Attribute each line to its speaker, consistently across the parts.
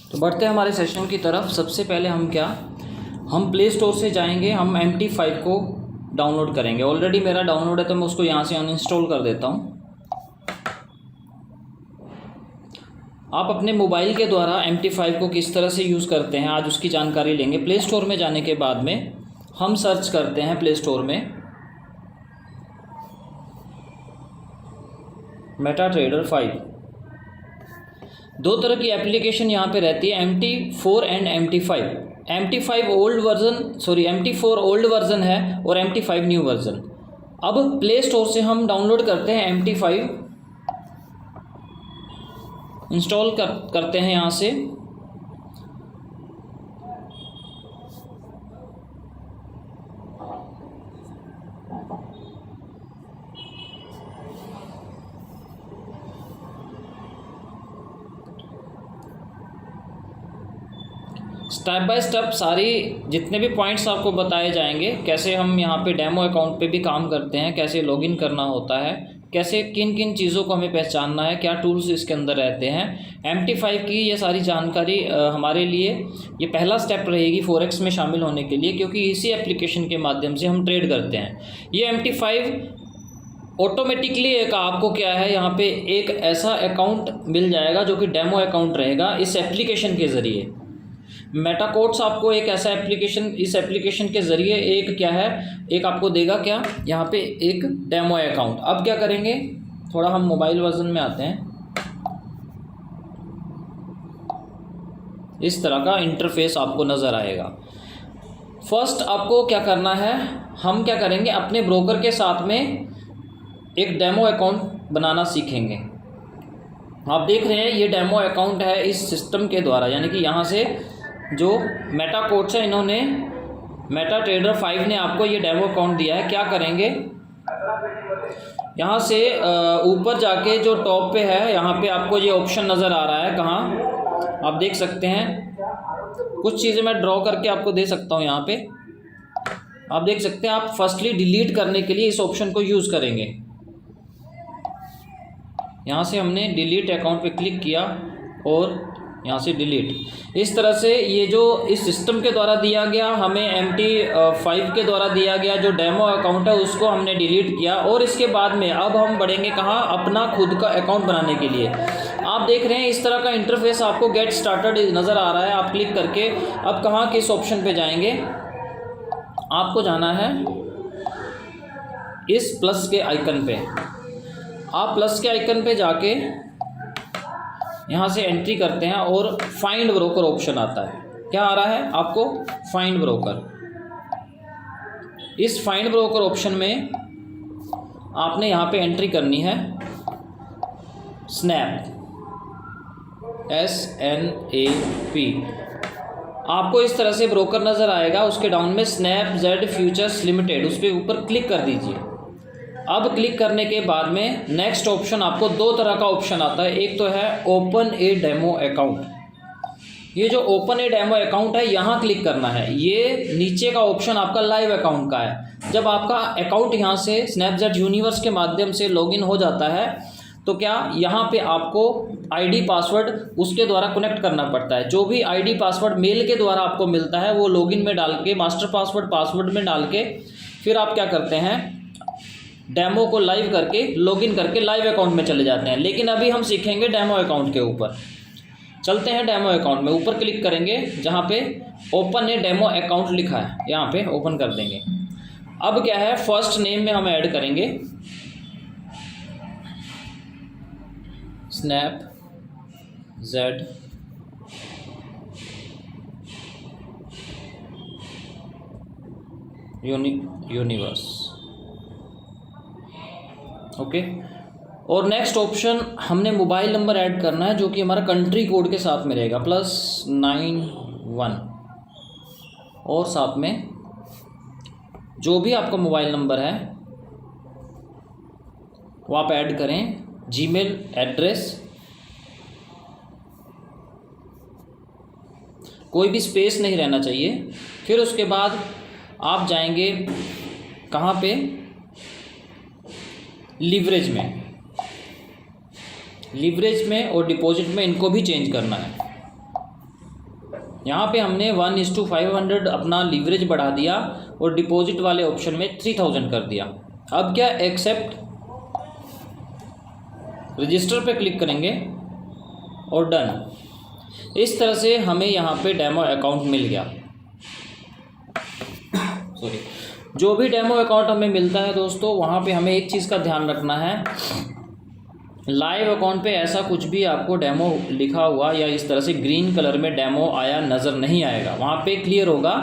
Speaker 1: तो बढ़ते हैं हमारे सेशन की तरफ। सबसे पहले हम प्ले स्टोर से जाएंगे, हम MT5 को डाउनलोड करेंगे। ऑलरेडी मेरा डाउनलोड है तो मैं उसको यहाँ से अनइंस्टॉल कर देता हूँ। आप अपने मोबाइल के द्वारा MT5 को किस तरह से यूज़ करते हैं आज उसकी जानकारी लेंगे। प्ले स्टोर में जाने के बाद में हम सर्च करते हैं प्ले स्टोर में मेटाट्रेडर 5। दो तरह की एप्लीकेशन यहाँ पे रहती है, MT4 and MT5। MT4 old version है और MT5 न्यू वर्जन। अब प्ले स्टोर से हम डाउनलोड करते हैं MT5, इंस्टॉल करते हैं यहाँ से। स्टेप बाय स्टेप सारी जितने भी पॉइंट्स आपको बताए जाएंगे, कैसे हम यहाँ पे डेमो अकाउंट पे भी काम करते हैं, कैसे लॉगिन करना होता है, कैसे किन किन चीज़ों को हमें पहचानना है, क्या टूल्स इसके अंदर रहते हैं। MT5 की ये सारी जानकारी हमारे लिए ये पहला स्टेप रहेगी फॉरेक्स में शामिल होने के लिए, क्योंकि इसी एप्लीकेशन के माध्यम से हम ट्रेड करते हैं। ये MT5 ऑटोमेटिकली एक आपको क्या है, यहाँ पे एक ऐसा अकाउंट मिल जाएगा जो कि डेमो अकाउंट रहेगा इस एप्लीकेशन के ज़रिए। मेटाकोट्स आपको एक ऐसा एप्लीकेशन, इस एप्लीकेशन के ज़रिए एक क्या है, एक आपको देगा क्या, यहाँ पे एक डेमो अकाउंट। अब क्या करेंगे, थोड़ा हम मोबाइल वर्जन में आते हैं। इस तरह का इंटरफेस आपको नज़र आएगा। फर्स्ट आपको क्या करना है, हम क्या करेंगे, अपने ब्रोकर के साथ में एक डेमो अकाउंट बनाना सीखेंगे। आप देख रहे हैं ये डेमो अकाउंट है इस सिस्टम के द्वारा, यानी कि यहाँ से जो मेटाकोट्स है, इन्होंने मेटाट्रेडर 5 ने आपको ये डेमो अकाउंट दिया है। क्या करेंगे, यहाँ से ऊपर जाके जो टॉप पे है, यहाँ पे आपको ये ऑप्शन नज़र आ रहा है, कहाँ आप देख सकते हैं। कुछ चीज़ें मैं ड्रॉ करके आपको दे सकता हूँ। यहाँ पे आप देख सकते हैं, आप फर्स्टली डिलीट करने के लिए इस ऑप्शन को यूज़ करेंगे। यहाँ से हमने डिलीट अकाउंट पे क्लिक किया और यहाँ से डिलीट। इस तरह से ये जो इस सिस्टम के द्वारा दिया गया, हमें MT5 के द्वारा दिया गया जो डेमो अकाउंट है उसको हमने डिलीट किया। और इसके बाद में अब हम बढ़ेंगे कहाँ, अपना खुद का अकाउंट बनाने के लिए। आप देख रहे हैं इस तरह का इंटरफेस आपको गेट स्टार्टेड नज़र आ रहा है। आप क्लिक करके अब कहाँ किस ऑप्शन पे जाएंगे, आपको जाना है इस प्लस के आइकन पे। आप प्लस के आइकन पे जाके यहाँ से एंट्री करते हैं और फाइंड ब्रोकर ऑप्शन आता है। क्या आ रहा है आपको, फाइंड ब्रोकर। इस फाइंड ब्रोकर ऑप्शन में आपने यहाँ पे एंट्री करनी है स्नैप, SNAP। आपको इस तरह से ब्रोकर नज़र आएगा, उसके डाउन में स्नैप जेड फ्यूचर्स लिमिटेड, उस पर ऊपर क्लिक कर दीजिए। अब क्लिक करने के बाद में नेक्स्ट ऑप्शन आपको दो तरह का ऑप्शन आता है। एक तो है ओपन ए डेमो अकाउंट। ये जो ओपन ए डेमो अकाउंट है, यहाँ क्लिक करना है। ये नीचे का ऑप्शन आपका लाइव अकाउंट का है। जब आपका अकाउंट यहाँ से स्नैपजेट यूनिवर्स के माध्यम से लॉगिन हो जाता है तो क्या यहाँ पे आपको ID पासवर्ड उसके द्वारा कनेक्ट करना पड़ता है। जो भी ID पासवर्ड मेल के द्वारा आपको मिलता है वो लॉगिन में डाल के, मास्टर पासवर्ड में डाल के, फिर आप क्या करते हैं, डेमो को लाइव करके लॉगिन करके लाइव अकाउंट में चले जाते हैं। लेकिन अभी हम सीखेंगे डेमो अकाउंट के ऊपर। चलते हैं डेमो अकाउंट में, ऊपर क्लिक करेंगे जहाँ पे ओपन ए डेमो अकाउंट लिखा है, यहाँ पे ओपन कर देंगे। अब क्या है, फर्स्ट नेम में हम ऐड करेंगे स्नैप जेड यूनिवर्स। ओके। और नेक्स्ट ऑप्शन हमने मोबाइल नंबर ऐड करना है जो कि हमारा कंट्री कोड के साथ में रहेगा, +91। और साथ में जो भी आपका मोबाइल नंबर है वो आप ऐड करें। जीमेल एड्रेस, कोई भी स्पेस नहीं रहना चाहिए। फिर उसके बाद आप जाएंगे कहाँ पे, लीवरेज में और डिपॉजिट में, इनको भी चेंज करना है। यहाँ पे हमने 1:500 अपना लीवरेज बढ़ा दिया और डिपॉजिट वाले ऑप्शन में 3000 कर दिया। अब क्या, एक्सेप्ट रजिस्टर पे क्लिक करेंगे और डन। इस तरह से हमें यहाँ पे डेमो अकाउंट मिल गया। सॉरी, जो भी डेमो अकाउंट हमें मिलता है दोस्तों, वहाँ पे हमें एक चीज़ का ध्यान रखना है, लाइव अकाउंट पे ऐसा कुछ भी आपको डेमो लिखा हुआ या इस तरह से ग्रीन कलर में डेमो आया नज़र नहीं आएगा। वहाँ पे क्लियर होगा,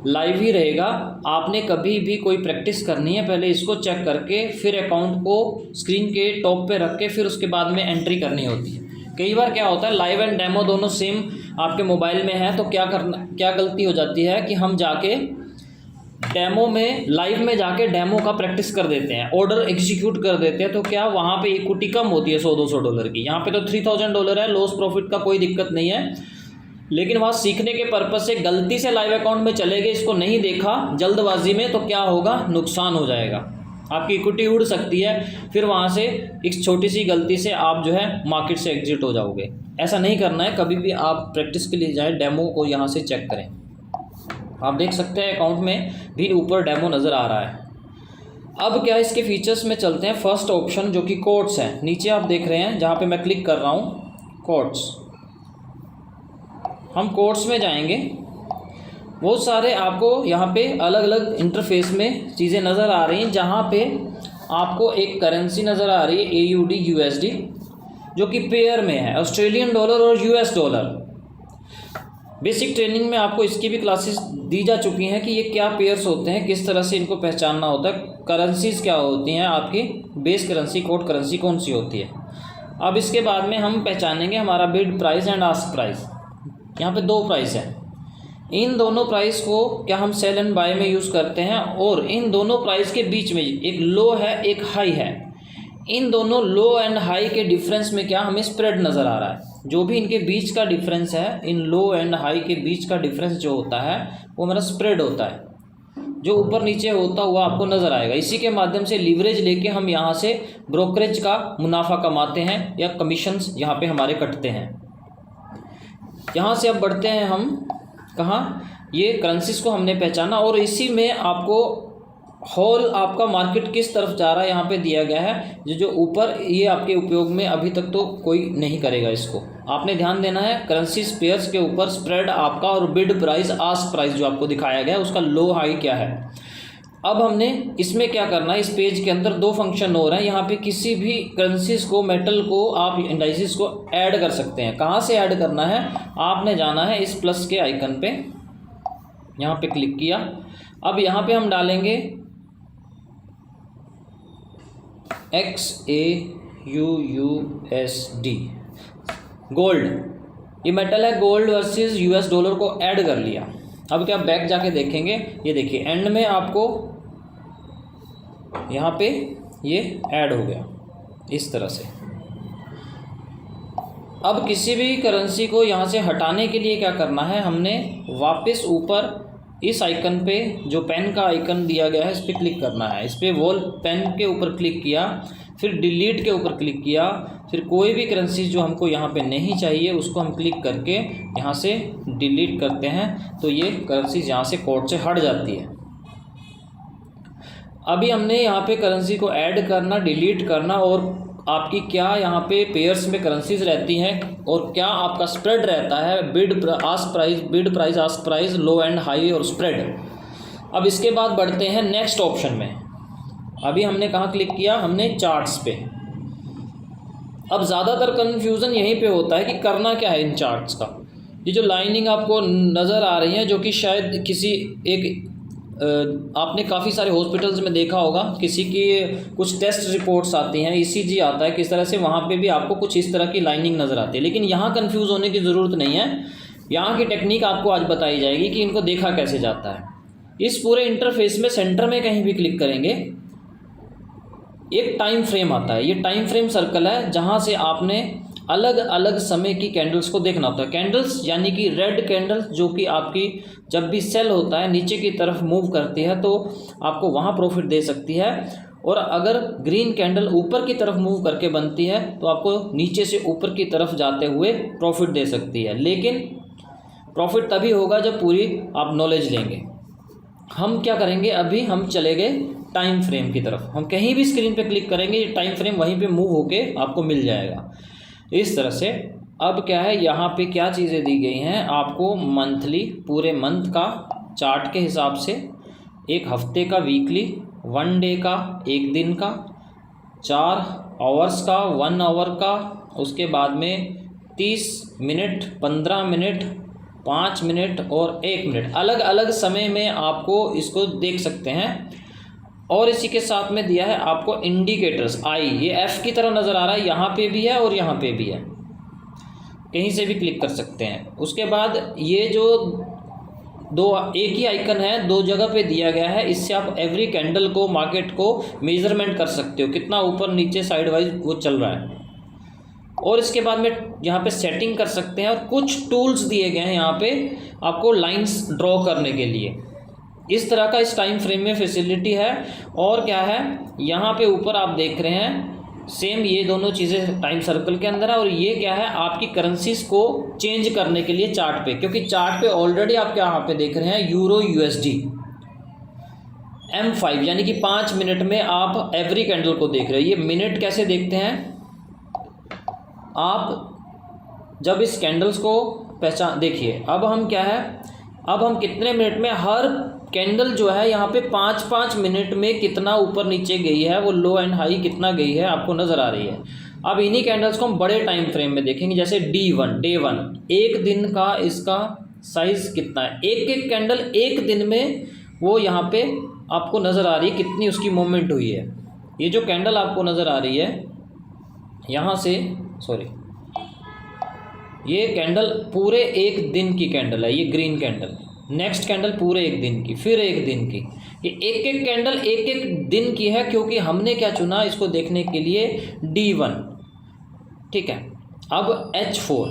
Speaker 1: लाइव ही रहेगा। आपने कभी भी कोई प्रैक्टिस करनी है, पहले इसको चेक करके फिर अकाउंट को स्क्रीन के टॉप पे रख के फिर उसके बाद में एंट्री करनी होती है। कई बार क्या होता है, लाइव एंड डेमो दोनों सेम आपके मोबाइल में है, तो क्या गलती हो जाती है कि हम जाके डेमो में, लाइव में जाके डेमो का प्रैक्टिस कर देते हैं, ऑर्डर एग्जीक्यूट कर देते हैं, तो क्या वहाँ पे इक्विटी कम होती है $100-200 की। यहाँ पे तो $3000 है, लॉस प्रॉफिट का कोई दिक्कत नहीं है, लेकिन वहाँ सीखने के पर्पज़ से गलती से लाइव अकाउंट में चले गए, इसको नहीं देखा जल्दबाजी में, तो क्या होगा, नुकसान हो जाएगा, आपकी इक्विटी उड़ सकती है। फिर वहाँ से एक छोटी सी गलती से आप जो है मार्केट से एग्जिट हो जाओगे। ऐसा नहीं करना है, कभी भी आप प्रैक्टिस के लिए जाए, डेमो को यहाँ से चेक करें। आप देख सकते हैं अकाउंट में भी ऊपर डेमो नज़र आ रहा है। अब क्या, इसके फीचर्स में चलते हैं। फर्स्ट ऑप्शन जो कि कोड्स है, नीचे आप देख रहे हैं, जहाँ पे मैं क्लिक कर रहा हूँ कोड्स, हम कोड्स में जाएंगे। बहुत सारे आपको यहाँ पे अलग अलग इंटरफेस में चीज़ें नज़र आ रही हैं, जहाँ पे आपको एक करेंसी नज़र आ रही है AUD USD, जो कि पेयर में है, ऑस्ट्रेलियन डॉलर और US डॉलर। बेसिक ट्रेनिंग में आपको इसकी भी क्लासेस दी जा चुकी हैं कि ये क्या पेयर्स होते हैं, किस तरह से इनको पहचानना होता है, करेंसीज़ क्या होती हैं, आपकी बेस करेंसी, कोड करेंसी कौन सी होती है। अब इसके बाद में हम पहचानेंगे हमारा bid price and ask price. यहाँ पे 2 प्राइस है, इन दोनों प्राइस को क्या हम सेल एंड बाय में यूज़ करते हैं, और इन दोनों प्राइस के बीच में एक लो है एक हाई है, इन दोनों लो एंड हाई के डिफरेंस में क्या हमें स्प्रेड नज़र आ रहा है। जो भी इनके बीच का डिफरेंस है, इन लो एंड हाई के बीच का डिफरेंस जो होता है वो हमारा स्प्रेड होता है, जो ऊपर नीचे होता हुआ आपको नज़र आएगा। इसी के माध्यम से लीवरेज लेके हम यहाँ से ब्रोकरेज का मुनाफा कमाते हैं या कमीशंस यहाँ पे हमारे कटते हैं। यहाँ से अब बढ़ते हैं हम कहाँ, ये करेंसीज को हमने पहचाना, और इसी में आपको होल आपका मार्केट किस तरफ जा रहा है यहाँ पे दिया गया है। जो ऊपर ये आपके उपयोग में अभी तक तो कोई नहीं करेगा, इसको आपने ध्यान देना है। करेंसीज पेयर्स के ऊपर स्प्रेड आपका और बिड प्राइस आस्क प्राइस जो आपको दिखाया गया है उसका लो हाई क्या है। अब हमने इसमें क्या करना है, इस पेज के अंदर 2 फंक्शन हो रहे हैं। यहाँ पे किसी भी करेंसीज को, मेटल को आप इंडाइसिस को ऐड कर सकते हैं। कहाँ से ऐड करना है, आपने जाना है इस प्लस के आइकन पे, यहाँ पे क्लिक किया। अब यहाँ पे हम डालेंगे XAUUSD गोल्ड, ये मेटल है, गोल्ड वर्सेस US डॉलर को ऐड कर लिया। अब क्या, बैक जाके देखेंगे, ये देखिए एंड में आपको यहाँ पे ये ऐड हो गया इस तरह से। अब किसी भी करेंसी को यहाँ से हटाने के लिए क्या करना है, हमने वापस ऊपर इस आइकन पे, जो पेन का आइकन दिया गया है, इस पर क्लिक करना है। इस पर वॉल पेन के ऊपर क्लिक किया, फिर डिलीट के ऊपर क्लिक किया, फिर कोई भी करेंसी जो हमको यहाँ पे नहीं चाहिए उसको हम क्लिक करके यहाँ से डिलीट करते हैं, तो ये करेंसी यहाँ से कोड से हट जाती है। अभी हमने यहाँ पे करेंसी को ऐड करना, डिलीट करना, और आपकी क्या यहाँ पे पेयर्स में करेंसीज रहती हैं और क्या आपका स्प्रेड रहता है, bid price ask price, low and high और स्प्रेड। अब इसके बाद बढ़ते हैं नेक्स्ट ऑप्शन में। अभी हमने कहाँ क्लिक किया, हमने चार्ट्स पे। अब ज़्यादातर कन्फ्यूज़न यहीं पे होता है कि करना क्या है इन चार्ट्स का। ये जो लाइनिंग आपको नज़र आ रही है, जो कि शायद किसी एक आपने काफ़ी सारे हॉस्पिटल्स में देखा होगा, किसी की कुछ टेस्ट रिपोर्ट्स आती हैं, ECG आता है, किस तरह से वहाँ पे भी आपको कुछ इस तरह की लाइनिंग नज़र आती है। लेकिन यहाँ कंफ्यूज होने की ज़रूरत नहीं है, यहाँ की टेक्निक आपको आज बताई जाएगी कि इनको देखा कैसे जाता है। इस पूरे इंटरफेस में सेंटर में कहीं भी क्लिक करेंगे, एक टाइम फ्रेम आता है। ये टाइम फ्रेम सर्कल है, जहाँ से आपने अलग अलग समय की कैंडल्स को देखना होता है। कैंडल्स यानी कि रेड कैंडल्स, जो कि आपकी जब भी सेल होता है नीचे की तरफ मूव करती है तो आपको वहाँ प्रॉफिट दे सकती है, और अगर ग्रीन कैंडल ऊपर की तरफ मूव करके बनती है तो आपको नीचे से ऊपर की तरफ जाते हुए प्रॉफिट दे सकती है। लेकिन प्रॉफिट तभी होगा जब पूरी आप नॉलेज लेंगे। हम क्या करेंगे, अभी हम चले गए टाइम फ्रेम की तरफ। हम कहीं भी स्क्रीन पे क्लिक करेंगे, टाइम फ्रेम वहीं पे मूव होके आपको मिल जाएगा इस तरह से। अब क्या है, यहाँ पे क्या चीज़ें दी गई हैं आपको, मंथली पूरे मंथ का चार्ट के हिसाब से, एक हफ्ते का वीकली, 1 डे का 1 दिन का, 4 आवर्स का 1 आवर का, उसके बाद में 30 मिनट, 15 मिनट, 5 मिनट और 1 मिनट, अलग अलग समय में आपको इसको देख सकते हैं। और इसी के साथ में दिया है आपको इंडिकेटर्स, आई, ये एफ की तरह नज़र आ रहा है, यहाँ पे भी है और यहाँ पे भी है, कहीं से भी क्लिक कर सकते हैं। उसके बाद ये जो दो एक ही आइकन है, 2 जगह पे दिया गया है, इससे आप एवरी कैंडल को, मार्केट को मेजरमेंट कर सकते हो, कितना ऊपर नीचे साइड वाइज वो चल रहा है। और इसके बाद में यहाँ पे सेटिंग कर सकते हैं, और कुछ टूल्स दिए गए हैं यहाँ पे आपको लाइंस ड्रॉ करने के लिए। इस तरह का इस टाइम फ्रेम में फैसिलिटी है। और क्या है, यहाँ पे ऊपर आप देख रहे हैं सेम ये दोनों चीज़ें टाइम सर्कल के अंदर है। और ये क्या है, आपकी करेंसीज को चेंज करने के लिए चार्ट पे, क्योंकि चार्ट पे ऑलरेडी आप क्या यहाँ पे देख रहे हैं, यूरो USD M5, यानी कि 5 मिनट में आप एवरी कैंडल को देख रहे हो। ये मिनट कैसे देखते हैं आप, जब इस कैंडल्स को पहचान, देखिए अब हम क्या है, अब हम कितने मिनट में हर कैंडल जो है यहाँ पे 5-5 मिनट में कितना ऊपर नीचे गई है, वो लो एंड हाई कितना गई है आपको नज़र आ रही है। अब इन्हीं कैंडल्स को हम बड़े टाइम फ्रेम में देखेंगे, जैसे D1, डे 1, एक दिन का इसका साइज़ कितना है, एक एक कैंडल एक दिन में वो यहाँ पे आपको नज़र आ रही है कितनी उसकी मूवमेंट हुई है। ये जो कैंडल आपको नज़र आ रही है यहाँ से, सॉरी, ये कैंडल पूरे एक दिन की कैंडल है, ये ग्रीन कैंडल। नेक्स्ट कैंडल पूरे एक दिन की, फिर एक दिन की, ये एक एक कैंडल एक एक दिन की है, क्योंकि हमने क्या चुना इसको देखने के लिए, D1, ठीक है। अब H4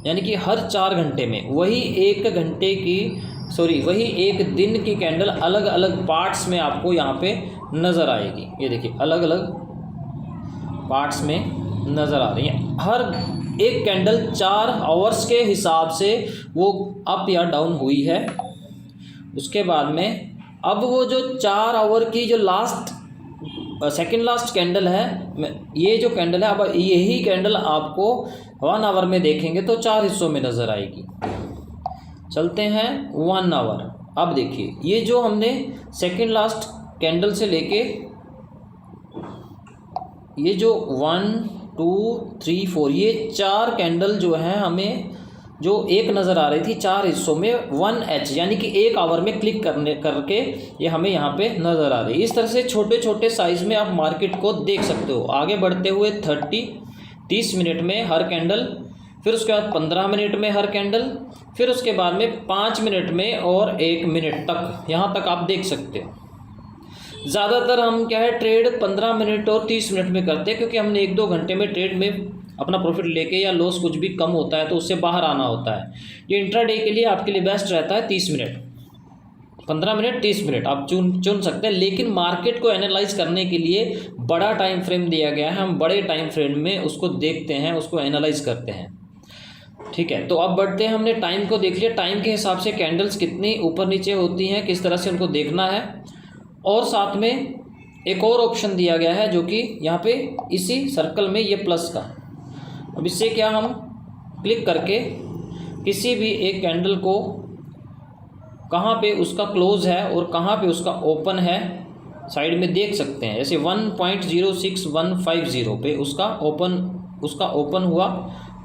Speaker 1: यानी कि हर 4 घंटे में वही एक घंटे की, सॉरी वही एक दिन की कैंडल अलग अलग पार्ट्स में आपको यहाँ पे नज़र आएगी। ये देखिए अलग अलग पार्ट्स में नज़र आ रही है। हर एक कैंडल 4 आवर्स के हिसाब से वो अप या डाउन हुई है। उसके बाद में अब वो जो 4 आवर की जो लास्ट सेकंड लास्ट कैंडल है, ये जो कैंडल है, अब यही कैंडल आपको 1 आवर में देखेंगे तो 4 हिस्सों में नज़र आएगी। चलते हैं 1 आवर। अब देखिए ये जो हमने सेकंड लास्ट कैंडल से लेके ये जो 1, 2, 3, 4 ये 4 कैंडल जो हैं हमें जो एक नज़र आ रही थी 4 हिस्सों में 1H यानी कि 1 आवर में क्लिक करके ये हमें यहाँ पे नज़र आ रही है। इस तरह से छोटे छोटे साइज़ में आप मार्केट को देख सकते हो, आगे बढ़ते हुए 30 मिनट में हर कैंडल, फिर उसके बाद 15 मिनट में हर कैंडल, फिर उसके बाद में 5 मिनट में और 1 मिनट तक, यहाँ तक आप देख सकते हो। ज़्यादातर हम क्या है ट्रेड 15 मिनट और 30 मिनट में करते हैं, क्योंकि हमने 1-2 घंटे में ट्रेड में अपना प्रॉफिट लेके या लॉस कुछ भी कम होता है तो उससे बाहर आना होता है। ये इंट्राडे के लिए आपके लिए बेस्ट रहता है 30 मिनट, 15 मिनट, 30 मिनट आप चुन सकते हैं। लेकिन मार्केट को एनालाइज करने के लिए बड़ा टाइम फ्रेम दिया गया है, हम बड़े टाइम फ्रेम में उसको देखते हैं, उसको एनालाइज करते हैं, ठीक है। तो अब बढ़ते हैं, हमने टाइम को देख लिया, टाइम के हिसाब से कैंडल्स कितनी ऊपर नीचे होती हैं, किस तरह से उनको देखना है। और साथ में एक और ऑप्शन दिया गया है जो कि यहाँ पे इसी सर्कल में ये प्लस का। अब इससे क्या हम क्लिक करके किसी भी एक कैंडल को कहाँ पे उसका क्लोज़ है और कहाँ पे उसका ओपन है साइड में देख सकते हैं। जैसे 1.06150 पे उसका ओपन हुआ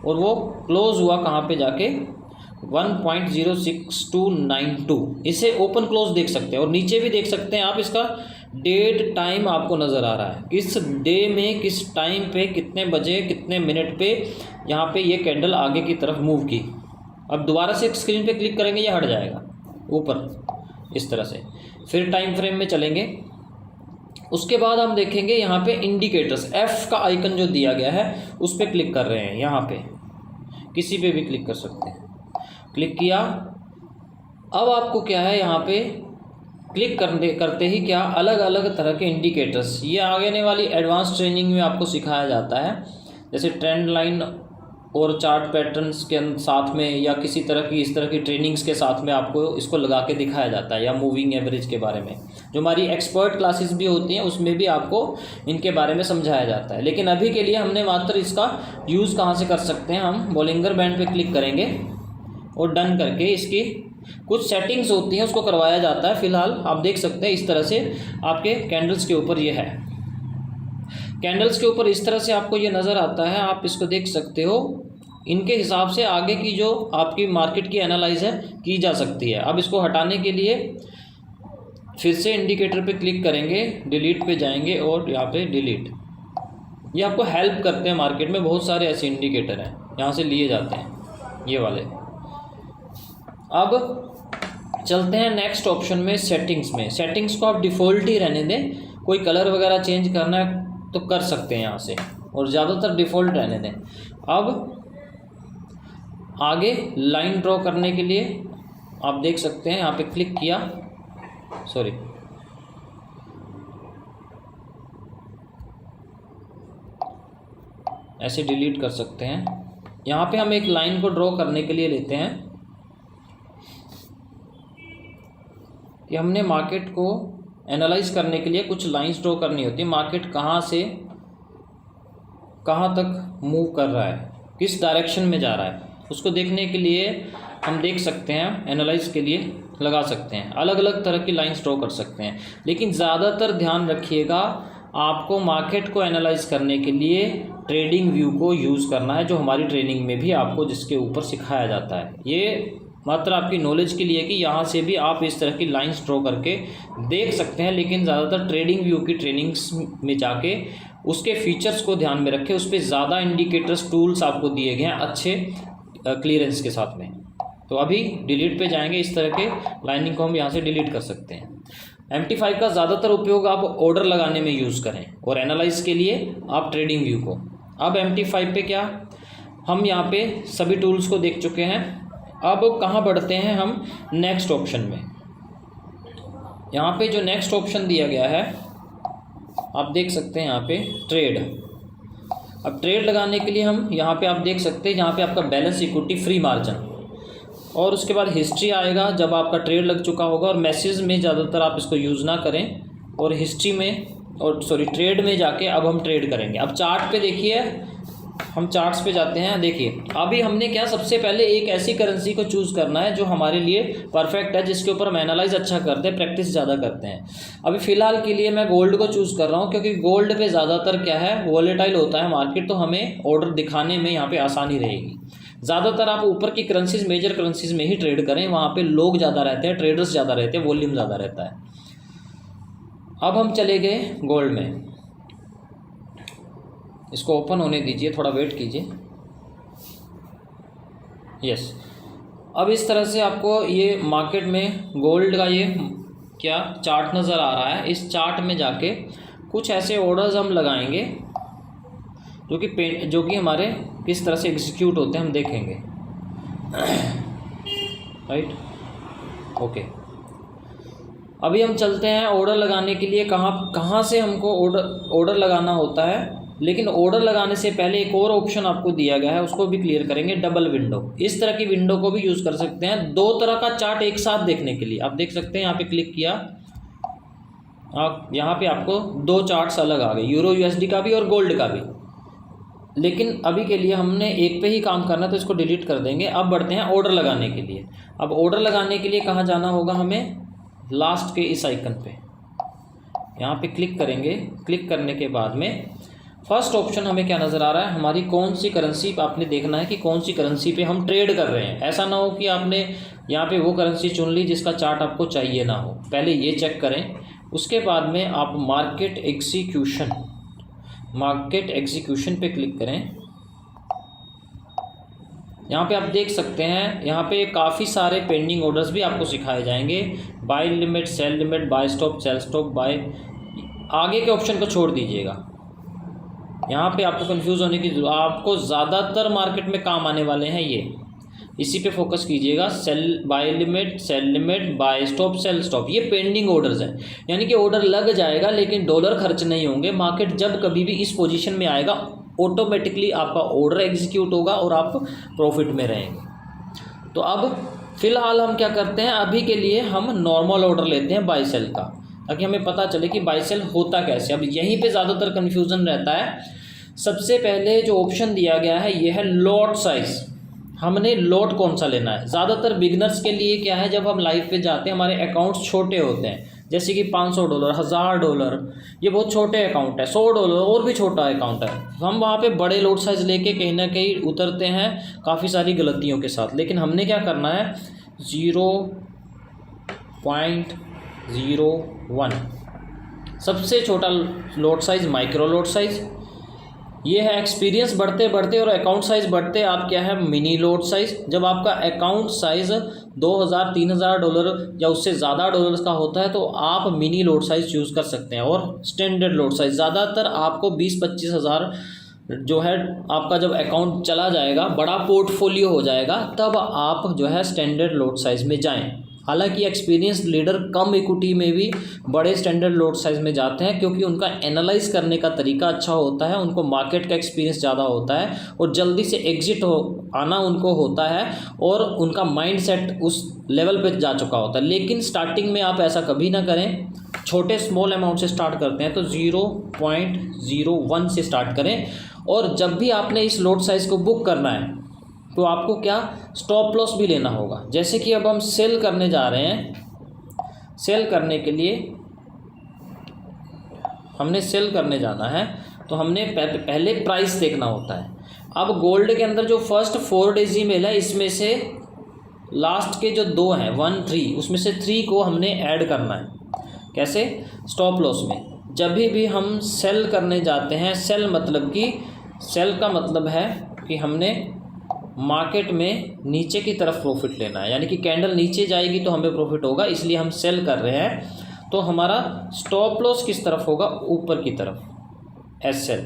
Speaker 1: और वो क्लोज़ हुआ कहाँ पे जाके 1.06292, इसे ओपन क्लोज देख सकते हैं। और नीचे भी देख सकते हैं आप, इसका डेट टाइम आपको नज़र आ रहा है, किस डे में किस टाइम पे कितने बजे कितने मिनट पे यहाँ पे ये कैंडल आगे की तरफ मूव की। अब दोबारा से स्क्रीन पे क्लिक करेंगे ये हट जाएगा ऊपर इस तरह से। फिर टाइम फ्रेम में चलेंगे, उसके बाद हम देखेंगे यहाँ पे इंडिकेटर्स, एफ का आइकन जो दिया गया है उस पर क्लिक कर रहे हैं। यहाँ पे किसी पे भी क्लिक कर सकते हैं, क्लिक किया। अब आपको क्या है यहाँ पे क्लिक करते ही क्या अलग अलग तरह के इंडिकेटर्स, ये आगे आने वाली एडवांस ट्रेनिंग में आपको सिखाया जाता है। जैसे ट्रेंड लाइन और चार्ट पैटर्न्स के साथ में या किसी तरह की इस तरह की ट्रेनिंग्स के साथ में आपको इसको लगा के दिखाया जाता है, या मूविंग एवरेज के बारे में जो हमारी एक्सपर्ट क्लासेस भी होती हैं उसमें भी आपको इनके बारे में समझाया जाता है। लेकिन अभी के लिए हमने मात्र इसका यूज़ कहाँ से कर सकते हैं, हम बोलिंगर बैंड पे क्लिक करेंगे और डन करके इसकी कुछ सेटिंग्स होती हैं उसको करवाया जाता है। फ़िलहाल आप देख सकते हैं इस तरह से आपके कैंडल्स के ऊपर ये है, कैंडल्स के ऊपर इस तरह से आपको ये नज़र आता है, आप इसको देख सकते हो। इनके हिसाब से आगे की जो आपकी मार्केट की एनालाइज है की जा सकती है। अब इसको हटाने के लिए फिर से इंडिकेटर पे क्लिक करेंगे, डिलीट पे जाएंगे और यहाँ पे डिलीट, ये आपको हेल्प करते हैं। मार्केट में बहुत सारे ऐसे इंडिकेटर हैं यहाँ से लिए जाते हैं ये वाले। अब चलते हैं नेक्स्ट ऑप्शन में, सेटिंग्स में। सेटिंग्स को आप डिफ़ॉल्ट ही रहने दें, कोई कलर वगैरह चेंज करना है तो कर सकते हैं यहाँ से, और ज़्यादातर डिफ़ॉल्ट रहने दें। अब आगे लाइन ड्रॉ करने के लिए आप देख सकते हैं यहाँ पे क्लिक किया, सॉरी ऐसे डिलीट कर सकते हैं। यहाँ पे हम एक लाइन को ड्रॉ करने के लिए लेते हैं कि हमने मार्केट को एनालाइज करने के लिए कुछ लाइंस ड्रॉ करनी होती है। मार्केट कहाँ से कहाँ तक मूव कर रहा है, किस डायरेक्शन में जा रहा है, उसको देखने के लिए हम देख सकते हैं, एनालाइज के लिए लगा सकते हैं। अलग अलग तरह की लाइंस ड्रॉ कर सकते हैं, लेकिन ज़्यादातर ध्यान रखिएगा आपको मार्केट को एनालाइज करने के लिए ट्रेडिंग व्यू को यूज़ करना है, जो हमारी ट्रेनिंग में भी आपको जिसके ऊपर सिखाया जाता है। ये मात्र आपकी नॉलेज के लिए कि यहाँ से भी आप इस तरह की लाइंस ड्रॉ करके देख सकते हैं, लेकिन ज़्यादातर ट्रेडिंग व्यू की ट्रेनिंग्स में जाके उसके फीचर्स को ध्यान में रखें। उस पर ज़्यादा इंडिकेटर्स टूल्स आपको दिए गए हैं अच्छे क्लियरेंस के साथ में। तो अभी डिलीट पे जाएंगे, इस तरह के लाइनिंग को हम यहाँ से डिलीट कर सकते हैं। MT5 का ज़्यादातर उपयोग आप ऑर्डर लगाने में यूज़ करें और एनालाइज के लिए आप ट्रेडिंग व्यू को। अब MT5 पे क्या, हम यहाँ पे सभी टूल्स को देख चुके हैं। अब कहाँ बढ़ते हैं हम, नेक्स्ट ऑप्शन में। यहाँ पे जो नेक्स्ट ऑप्शन दिया गया है आप देख सकते हैं यहाँ पे ट्रेड। अब ट्रेड लगाने के लिए हम यहाँ पे आप देख सकते हैं, यहाँ पे आपका बैलेंस इक्विटी फ्री मार्जिन और उसके बाद हिस्ट्री आएगा जब आपका ट्रेड लग चुका होगा। और मैसेज में ज़्यादातर आप इसको यूज़ ना करें, और हिस्ट्री में और सॉरी ट्रेड में जाके अब हम ट्रेड करेंगे। अब चार्ट पे देखिए, हम चार्ट्स पे जाते हैं। देखिए अभी हमने क्या, सबसे पहले एक ऐसी करेंसी को चूज़ करना है जो हमारे लिए परफेक्ट है, जिसके ऊपर हम एनालाइज अच्छा करते हैं, प्रैक्टिस ज़्यादा करते हैं। अभी फ़िलहाल के लिए मैं गोल्ड को चूज़ कर रहा हूँ, क्योंकि गोल्ड पे ज़्यादातर क्या है, वॉलेटाइल होता है मार्केट, तो हमें ऑर्डर दिखाने में यहाँ पे आसानी रहेगी। ज़्यादातर आप ऊपर की करेंसीज, मेजर करेंसीज में ही ट्रेड करें, वहाँ पे लोग ज़्यादा रहते हैं, ट्रेडर्स ज़्यादा रहते हैं, वॉल्यूम ज़्यादा रहता है। अब हम चले गए गोल्ड में, इसको ओपन होने दीजिए, थोड़ा वेट कीजिए। यस, अब इस तरह से आपको ये मार्केट में गोल्ड का ये क्या चार्ट नज़र आ रहा है। इस चार्ट में जाके कुछ ऐसे ऑर्डर्स हम लगाएंगे जो कि हमारे किस तरह से एग्जीक्यूट होते हैं हम देखेंगे। Right, okay. अभी हम चलते हैं ऑर्डर लगाने के लिए, कहाँ से हमको ऑर्डर लगाना होता है। लेकिन ऑर्डर लगाने से पहले एक और ऑप्शन आपको दिया गया है, उसको भी क्लियर करेंगे, डबल विंडो। इस तरह की विंडो को भी यूज़ कर सकते हैं दो तरह का चार्ट एक साथ देखने के लिए। आप देख सकते हैं यहाँ पे क्लिक किया, आप यहाँ पे आपको दो चार्ट्स अलग आ गए, यूरो USD का भी और गोल्ड का भी। लेकिन अभी के लिए हमने एक पे ही काम करना है, तो इसको डिलीट कर देंगे। अब बढ़ते हैं ऑर्डर लगाने के लिए। अब ऑर्डर लगाने के लिए कहाँ जाना होगा हमें, लास्ट के इस आइकन पे यहाँ पे क्लिक करेंगे। क्लिक करने के बाद में फर्स्ट ऑप्शन हमें क्या नज़र आ रहा है, हमारी कौन सी करेंसी, आपने देखना है कि कौन सी करेंसी पे हम ट्रेड कर रहे हैं। ऐसा ना हो कि आपने यहाँ पे वो करेंसी चुन ली जिसका चार्ट आपको चाहिए ना हो, पहले ये चेक करें। उसके बाद में आप मार्केट एग्जीक्यूशन पे क्लिक करें। यहाँ पे आप देख सकते हैं, यहाँ पे काफ़ी सारे पेंडिंग ऑर्डर्स भी आपको सिखाए जाएंगे। Buy limit, sell limit, buy stop, sell stop, buy, आगे के ऑप्शन को छोड़ दीजिएगा। यहाँ पे आपको कंफ्यूज होने की जरूरत, आपको ज़्यादातर मार्केट में काम आने वाले हैं ये, इसी पे फोकस कीजिएगा। Sell, buy limit, sell limit, buy stop, sell stop, ये पेंडिंग ऑर्डर्स हैं। यानी कि ऑर्डर लग जाएगा लेकिन डॉलर खर्च नहीं होंगे। मार्केट जब कभी भी इस पोजीशन में आएगा ऑटोमेटिकली आपका ऑर्डर एग्जीक्यूट होगा और आप प्रॉफिट में रहेंगे। तो अब फ़िलहाल हम क्या करते हैं, अभी के लिए हम नॉर्मल ऑर्डर लेते हैं बाई सेल का, ताकि हमें पता चले कि बाई सेल होता कैसे। अब यहीं पे ज़्यादातर कन्फ्यूज़न रहता है। सबसे पहले जो ऑप्शन दिया गया है ये है लॉट साइज़। हमने लॉट कौन सा लेना है। ज़्यादातर बिगनर्स के लिए क्या है, जब हम लाइव पे जाते हैं हमारे अकाउंट्स छोटे होते हैं, जैसे कि $500, $1000, ये बहुत छोटे अकाउंट है, $100 और भी छोटा अकाउंट है। हम वहाँ पे बड़े लॉट साइज़ लेके कहीं ना कहीं उतरते हैं काफ़ी सारी गलतियों के साथ। लेकिन हमने क्या करना है, 0.01 सबसे छोटा lot size, micro lot size ये है। एक्सपीरियंस बढ़ते बढ़ते और अकाउंट साइज़ बढ़ते आप क्या है, मिनी लॉट साइज़। जब आपका अकाउंट साइज़ $2000-3000 या उससे ज़्यादा डॉलर्स का होता है तो आप मिनी लॉट साइज़ चूज़ कर सकते हैं। और स्टैंडर्ड लॉट साइज़ ज़्यादातर आपको 20-25 हज़ार जो है आपका जब अकाउंट चला जाएगा, बड़ा पोर्टफोलियो हो जाएगा, तब आप जो है स्टैंडर्ड लॉट साइज़ में जाएँ। हालांकि एक्सपीरियंस लीडर कम इक्विटी में भी बड़े स्टैंडर्ड लॉट साइज़ में जाते हैं, क्योंकि उनका एनालाइज करने का तरीका अच्छा होता है, उनको मार्केट का एक्सपीरियंस ज़्यादा होता है और जल्दी से एग्जिट आना उनको होता है और उनका माइंडसेट उस लेवल पे जा चुका होता है। लेकिन स्टार्टिंग में आप ऐसा कभी ना करें, छोटे स्मॉल अमाउंट से स्टार्ट करते हैं तो 0.01 से स्टार्ट करें। और जब भी आपने इस लॉट साइज़ को बुक करना है तो आपको क्या स्टॉप लॉस भी लेना होगा। जैसे कि अब हम सेल करने जा रहे हैं, सेल करने के लिए हमने सेल करने जाना है तो हमने पहले प्राइस देखना होता है। अब गोल्ड के अंदर जो फर्स्ट 4 डेसिमल है, इसमें से लास्ट के जो 2 हैं 1, 3, उसमें से 3 को हमने ऐड करना है। कैसे, स्टॉप लॉस में। जब भी हम सेल करने जाते हैं, सेल मतलब कि सेल का मतलब है कि हमने मार्केट में नीचे की तरफ प्रॉफिट लेना है, यानी कि कैंडल नीचे जाएगी तो हमें प्रॉफिट होगा, इसलिए हम सेल कर रहे हैं। तो हमारा स्टॉप लॉस किस तरफ होगा, ऊपर की तरफ, एस सेल।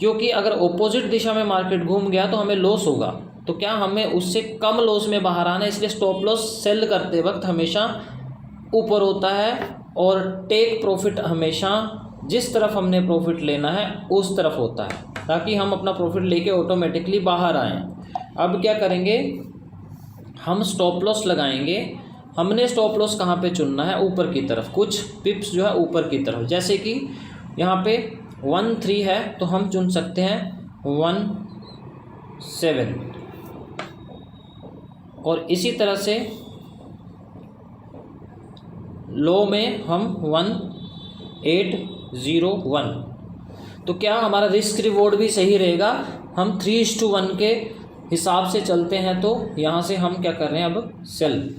Speaker 1: क्योंकि अगर ऑपोजिट दिशा में मार्केट घूम गया तो हमें लॉस होगा, तो क्या हमें उससे कम लॉस में बाहर आना है, इसलिए स्टॉप लॉस सेल करते वक्त हमेशा ऊपर होता है और टेक प्रॉफिट हमेशा जिस तरफ हमने प्रॉफिट लेना है उस तरफ होता है, ताकि हम अपना प्रॉफिट लेके ऑटोमेटिकली बाहर आएँ। अब क्या करेंगे, हम स्टॉप लॉस लगाएंगे। हमने स्टॉप लॉस कहाँ पे चुनना है, ऊपर की तरफ, कुछ पिप्स जो है ऊपर की तरफ। जैसे कि यहाँ पे 1.3 है तो हम चुन सकते हैं 1.7 और इसी तरह से लो में हम 1.801। तो क्या हमारा रिस्क रिवॉर्ड भी सही रहेगा। हम 3:1 के हिसाब से चलते हैं। तो यहाँ से हम क्या कर रहे हैं, अब सेल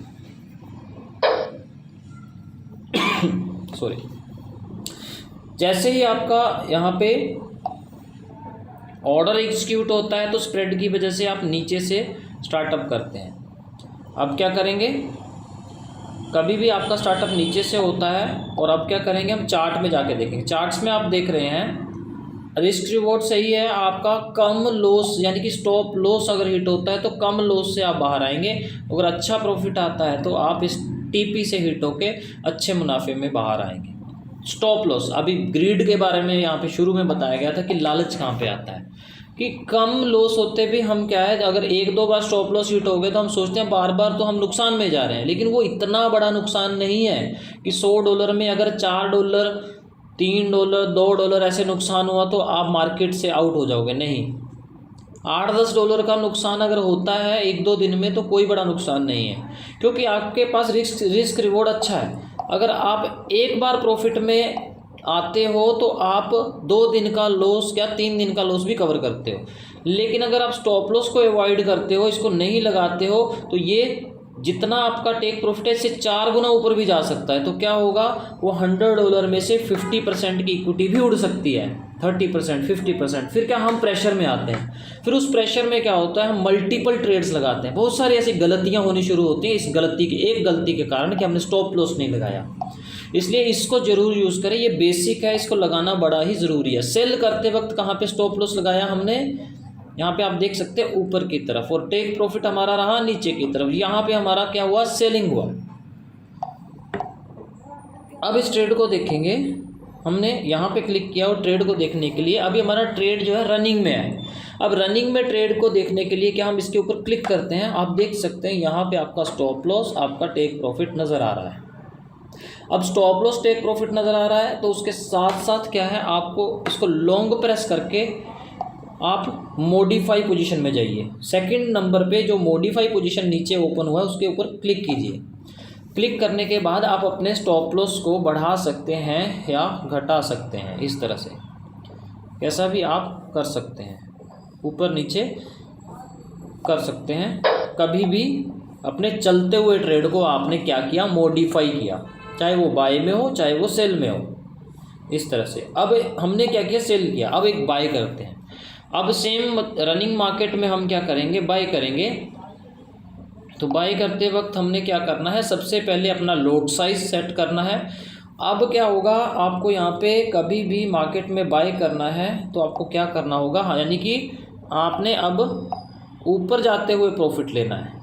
Speaker 1: सॉरी। जैसे ही आपका यहाँ पे ऑर्डर एग्जीक्यूट होता है तो स्प्रेड की वजह से आप नीचे से स्टार्टअप करते हैं। अब क्या करेंगे, कभी भी आपका स्टार्टअप नीचे से होता है और अब क्या करेंगे, हम चार्ट में जाके देखेंगे। चार्ट्स में आप देख रहे हैं रिस्क रिवॉर्ड सही है आपका, कम लॉस यानी कि स्टॉप लॉस अगर हिट होता है तो कम लॉस से आप बाहर आएंगे। अगर अच्छा प्रॉफिट आता है तो आप इस टीपी से हिट होके अच्छे मुनाफे में बाहर आएंगे। स्टॉप लॉस, अभी ग्रीड के बारे में यहाँ पे शुरू में बताया गया था कि लालच कहाँ पे आता है, कि कम लॉस होते भी हम क्या है, अगर 1-2 बार स्टॉप लॉस हिट हो गए तो हम सोचते हैं बार बार तो हम नुकसान में जा रहे हैं, लेकिन वो इतना बड़ा नुकसान नहीं है कि $100 में अगर $4, $3, $2 ऐसे नुकसान हुआ तो आप मार्केट से आउट हो जाओगे। नहीं, $8-10 का नुकसान अगर होता है 1-2 दिन में तो कोई बड़ा नुकसान नहीं है, क्योंकि आपके पास रिस्क रिवॉर्ड अच्छा है। अगर आप एक बार प्रॉफिट में आते हो तो आप 2 दिन का लॉस या 3 दिन का लॉस भी कवर करते हो। लेकिन अगर आप स्टॉप लॉस को अवॉइड करते हो, इसको नहीं लगाते हो, तो ये जितना आपका टेक प्रॉफिट है इससे 4 गुना ऊपर भी जा सकता है। तो क्या होगा, वो $100 में से 50% की इक्विटी भी उड़ सकती है, 30%, 50%। फिर क्या, हम प्रेशर में आते हैं। फिर उस प्रेशर में क्या होता है, हम मल्टीपल ट्रेड्स लगाते हैं। बहुत सारी ऐसी गलतियां होनी शुरू होती हैं इस एक गलती के कारण कि हमने स्टॉप लॉस नहीं लगाया। इसलिए इसको ज़रूर यूज़ करें, ये बेसिक है, इसको लगाना बड़ा ही ज़रूरी है। सेल करते वक्त कहाँ पे स्टॉप लॉस लगाया हमने, यहाँ पे आप देख सकते हैं ऊपर की तरफ, और टेक प्रॉफिट हमारा रहा नीचे की तरफ। यहाँ पे हमारा क्या हुआ, सेलिंग हुआ। अब इस ट्रेड को देखेंगे, हमने यहाँ पे क्लिक किया और ट्रेड को देखने के लिए अभी हमारा ट्रेड जो है रनिंग में है। अब रनिंग में ट्रेड को देखने के लिए क्या हम इसके ऊपर क्लिक करते हैं, आप देख सकते हैं यहाँ पे आपका स्टॉप लॉस, आपका टेक प्रॉफिट नज़र आ रहा है। अब स्टॉप लॉस टेक प्रॉफिट नज़र आ रहा है तो उसके साथ साथ क्या है, आपको इसको लॉन्ग प्रेस करके आप मॉडिफाई पोजीशन में जाइए। सेकंड नंबर पे जो मॉडिफाई पोजीशन नीचे ओपन हुआ है उसके ऊपर क्लिक कीजिए। क्लिक करने के बाद आप अपने स्टॉप लॉस को बढ़ा सकते हैं या घटा सकते हैं, इस तरह से कैसा भी आप कर सकते हैं, ऊपर नीचे कर सकते हैं। कभी भी अपने चलते हुए ट्रेड को आपने क्या किया, मॉडिफाई किया, चाहे वो बाय में हो चाहे वो सेल में हो, इस तरह से। अब हमने क्या किया, सेल किया, अब एक बाय करते हैं। अब सेम रनिंग मार्केट में हम क्या करेंगे, बाय करेंगे। तो बाय करते वक्त हमने क्या करना है, सबसे पहले अपना लोट साइज सेट करना है। अब क्या होगा, आपको यहाँ पे कभी भी मार्केट में बाय करना है तो आपको क्या करना होगा, यानी कि आपने अब ऊपर जाते हुए प्रॉफिट लेना है।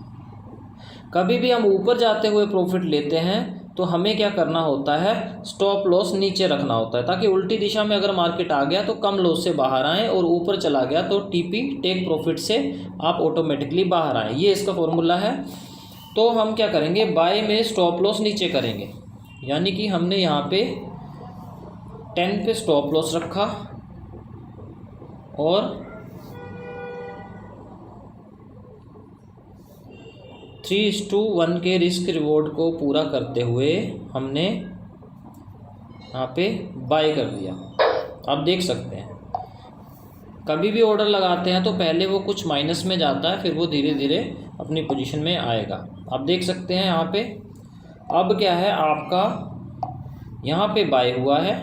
Speaker 1: कभी भी हम ऊपर जाते हुए प्रॉफिट लेते हैं तो हमें क्या करना होता है, स्टॉप लॉस नीचे रखना होता है, ताकि उल्टी दिशा में अगर मार्केट आ गया तो कम लॉस से बाहर आएँ, और ऊपर चला गया तो टीपी टेक प्रॉफिट से आप ऑटोमेटिकली बाहर आएँ। ये इसका फॉर्मूला है। तो हम क्या करेंगे, बाय में स्टॉप लॉस नीचे करेंगे, यानी कि हमने यहाँ पे 10 पे स्टॉप लॉस रखा और 3:1 के रिस्क रिवॉर्ड को पूरा करते हुए हमने यहाँ पे बाय कर दिया। आप देख सकते हैं कभी भी ऑर्डर लगाते हैं तो पहले वो कुछ माइनस में जाता है, फिर वो धीरे धीरे अपनी पोजीशन में आएगा। आप देख सकते हैं यहाँ पे अब क्या है, आपका यहाँ पे बाय हुआ है।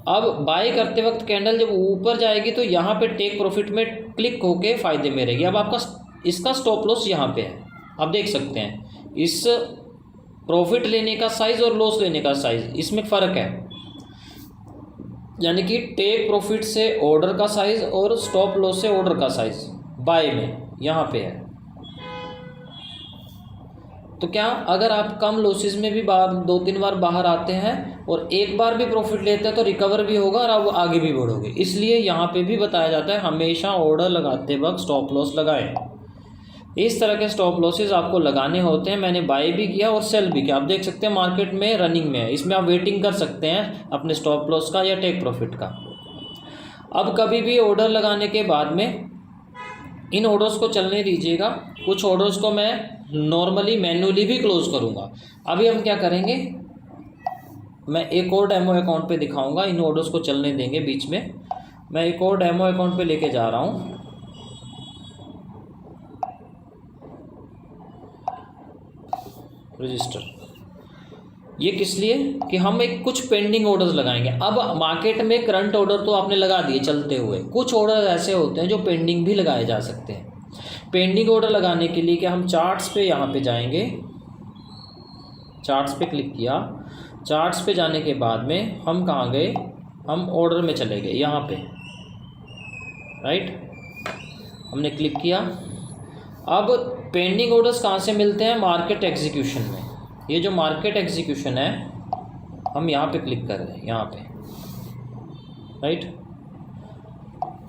Speaker 1: अब बाय करते वक्त कैंडल जब ऊपर जाएगी तो यहाँ पे टेक प्रॉफिट में क्लिक होके फ़ायदे में रहेगी। अब आपका इसका स्टॉप लॉस यहाँ पे है, आप देख सकते हैं इस प्रॉफिट लेने का साइज़ और लॉस लेने का साइज़, इसमें फ़र्क है। यानी कि टेक प्रॉफिट से ऑर्डर का साइज़ और स्टॉप लॉस से ऑर्डर का साइज़ बाय में यहाँ पे है। तो क्या अगर आप कम लॉसेस में भी 2-3 बार बाहर आते हैं और एक बार भी प्रॉफिट लेते हैं तो रिकवर भी होगा और आप आगे भी बढ़ोगे। इसलिए यहाँ पे भी बताया जाता है हमेशा ऑर्डर लगाते वक्त स्टॉप लॉस लगाएं। इस तरह के स्टॉप लॉसेस आपको लगाने होते हैं। मैंने बाय भी किया और सेल भी किया। आप देख सकते हैं मार्केट में रनिंग में है, इसमें आप वेटिंग कर सकते हैं अपने स्टॉप लॉस का या टेक प्रॉफिट का। अब कभी भी ऑर्डर लगाने के बाद में इन ऑर्डर्स को चलने दीजिएगा। कुछ ऑर्डर्स को मैं नॉर्मली मैन्युअली भी क्लोज करूँगा। अभी हम क्या करेंगे, मैं एक और डेमो अकाउंट पे दिखाऊंगा, इन ऑर्डर्स को चलने देंगे बीच में। मैं एक और डेमो अकाउंट पे लेके जा रहा हूँ। रजिस्टर, ये किस लिए कि हम एक कुछ पेंडिंग ऑर्डर्स लगाएंगे। अब मार्केट में करंट ऑर्डर तो आपने लगा दिए चलते हुए, कुछ ऑर्डर ऐसे होते हैं जो पेंडिंग भी लगाए जा सकते हैं। पेंडिंग ऑर्डर लगाने के लिए क्या हम चार्ट्स पे यहाँ पे जाएंगे, चार्ट्स पे क्लिक किया। चार्ट्स पे जाने के बाद में हम कहाँ गए, हम ऑर्डर में चले गए, यहाँ पे राइट, हमने क्लिक किया। अब पेंडिंग ऑर्डर्स कहाँ से मिलते हैं, मार्केट एग्जीक्यूशन में। ये जो मार्केट एग्जीक्यूशन है हम यहाँ पे क्लिक कर रहे हैं, यहाँ पे राइट,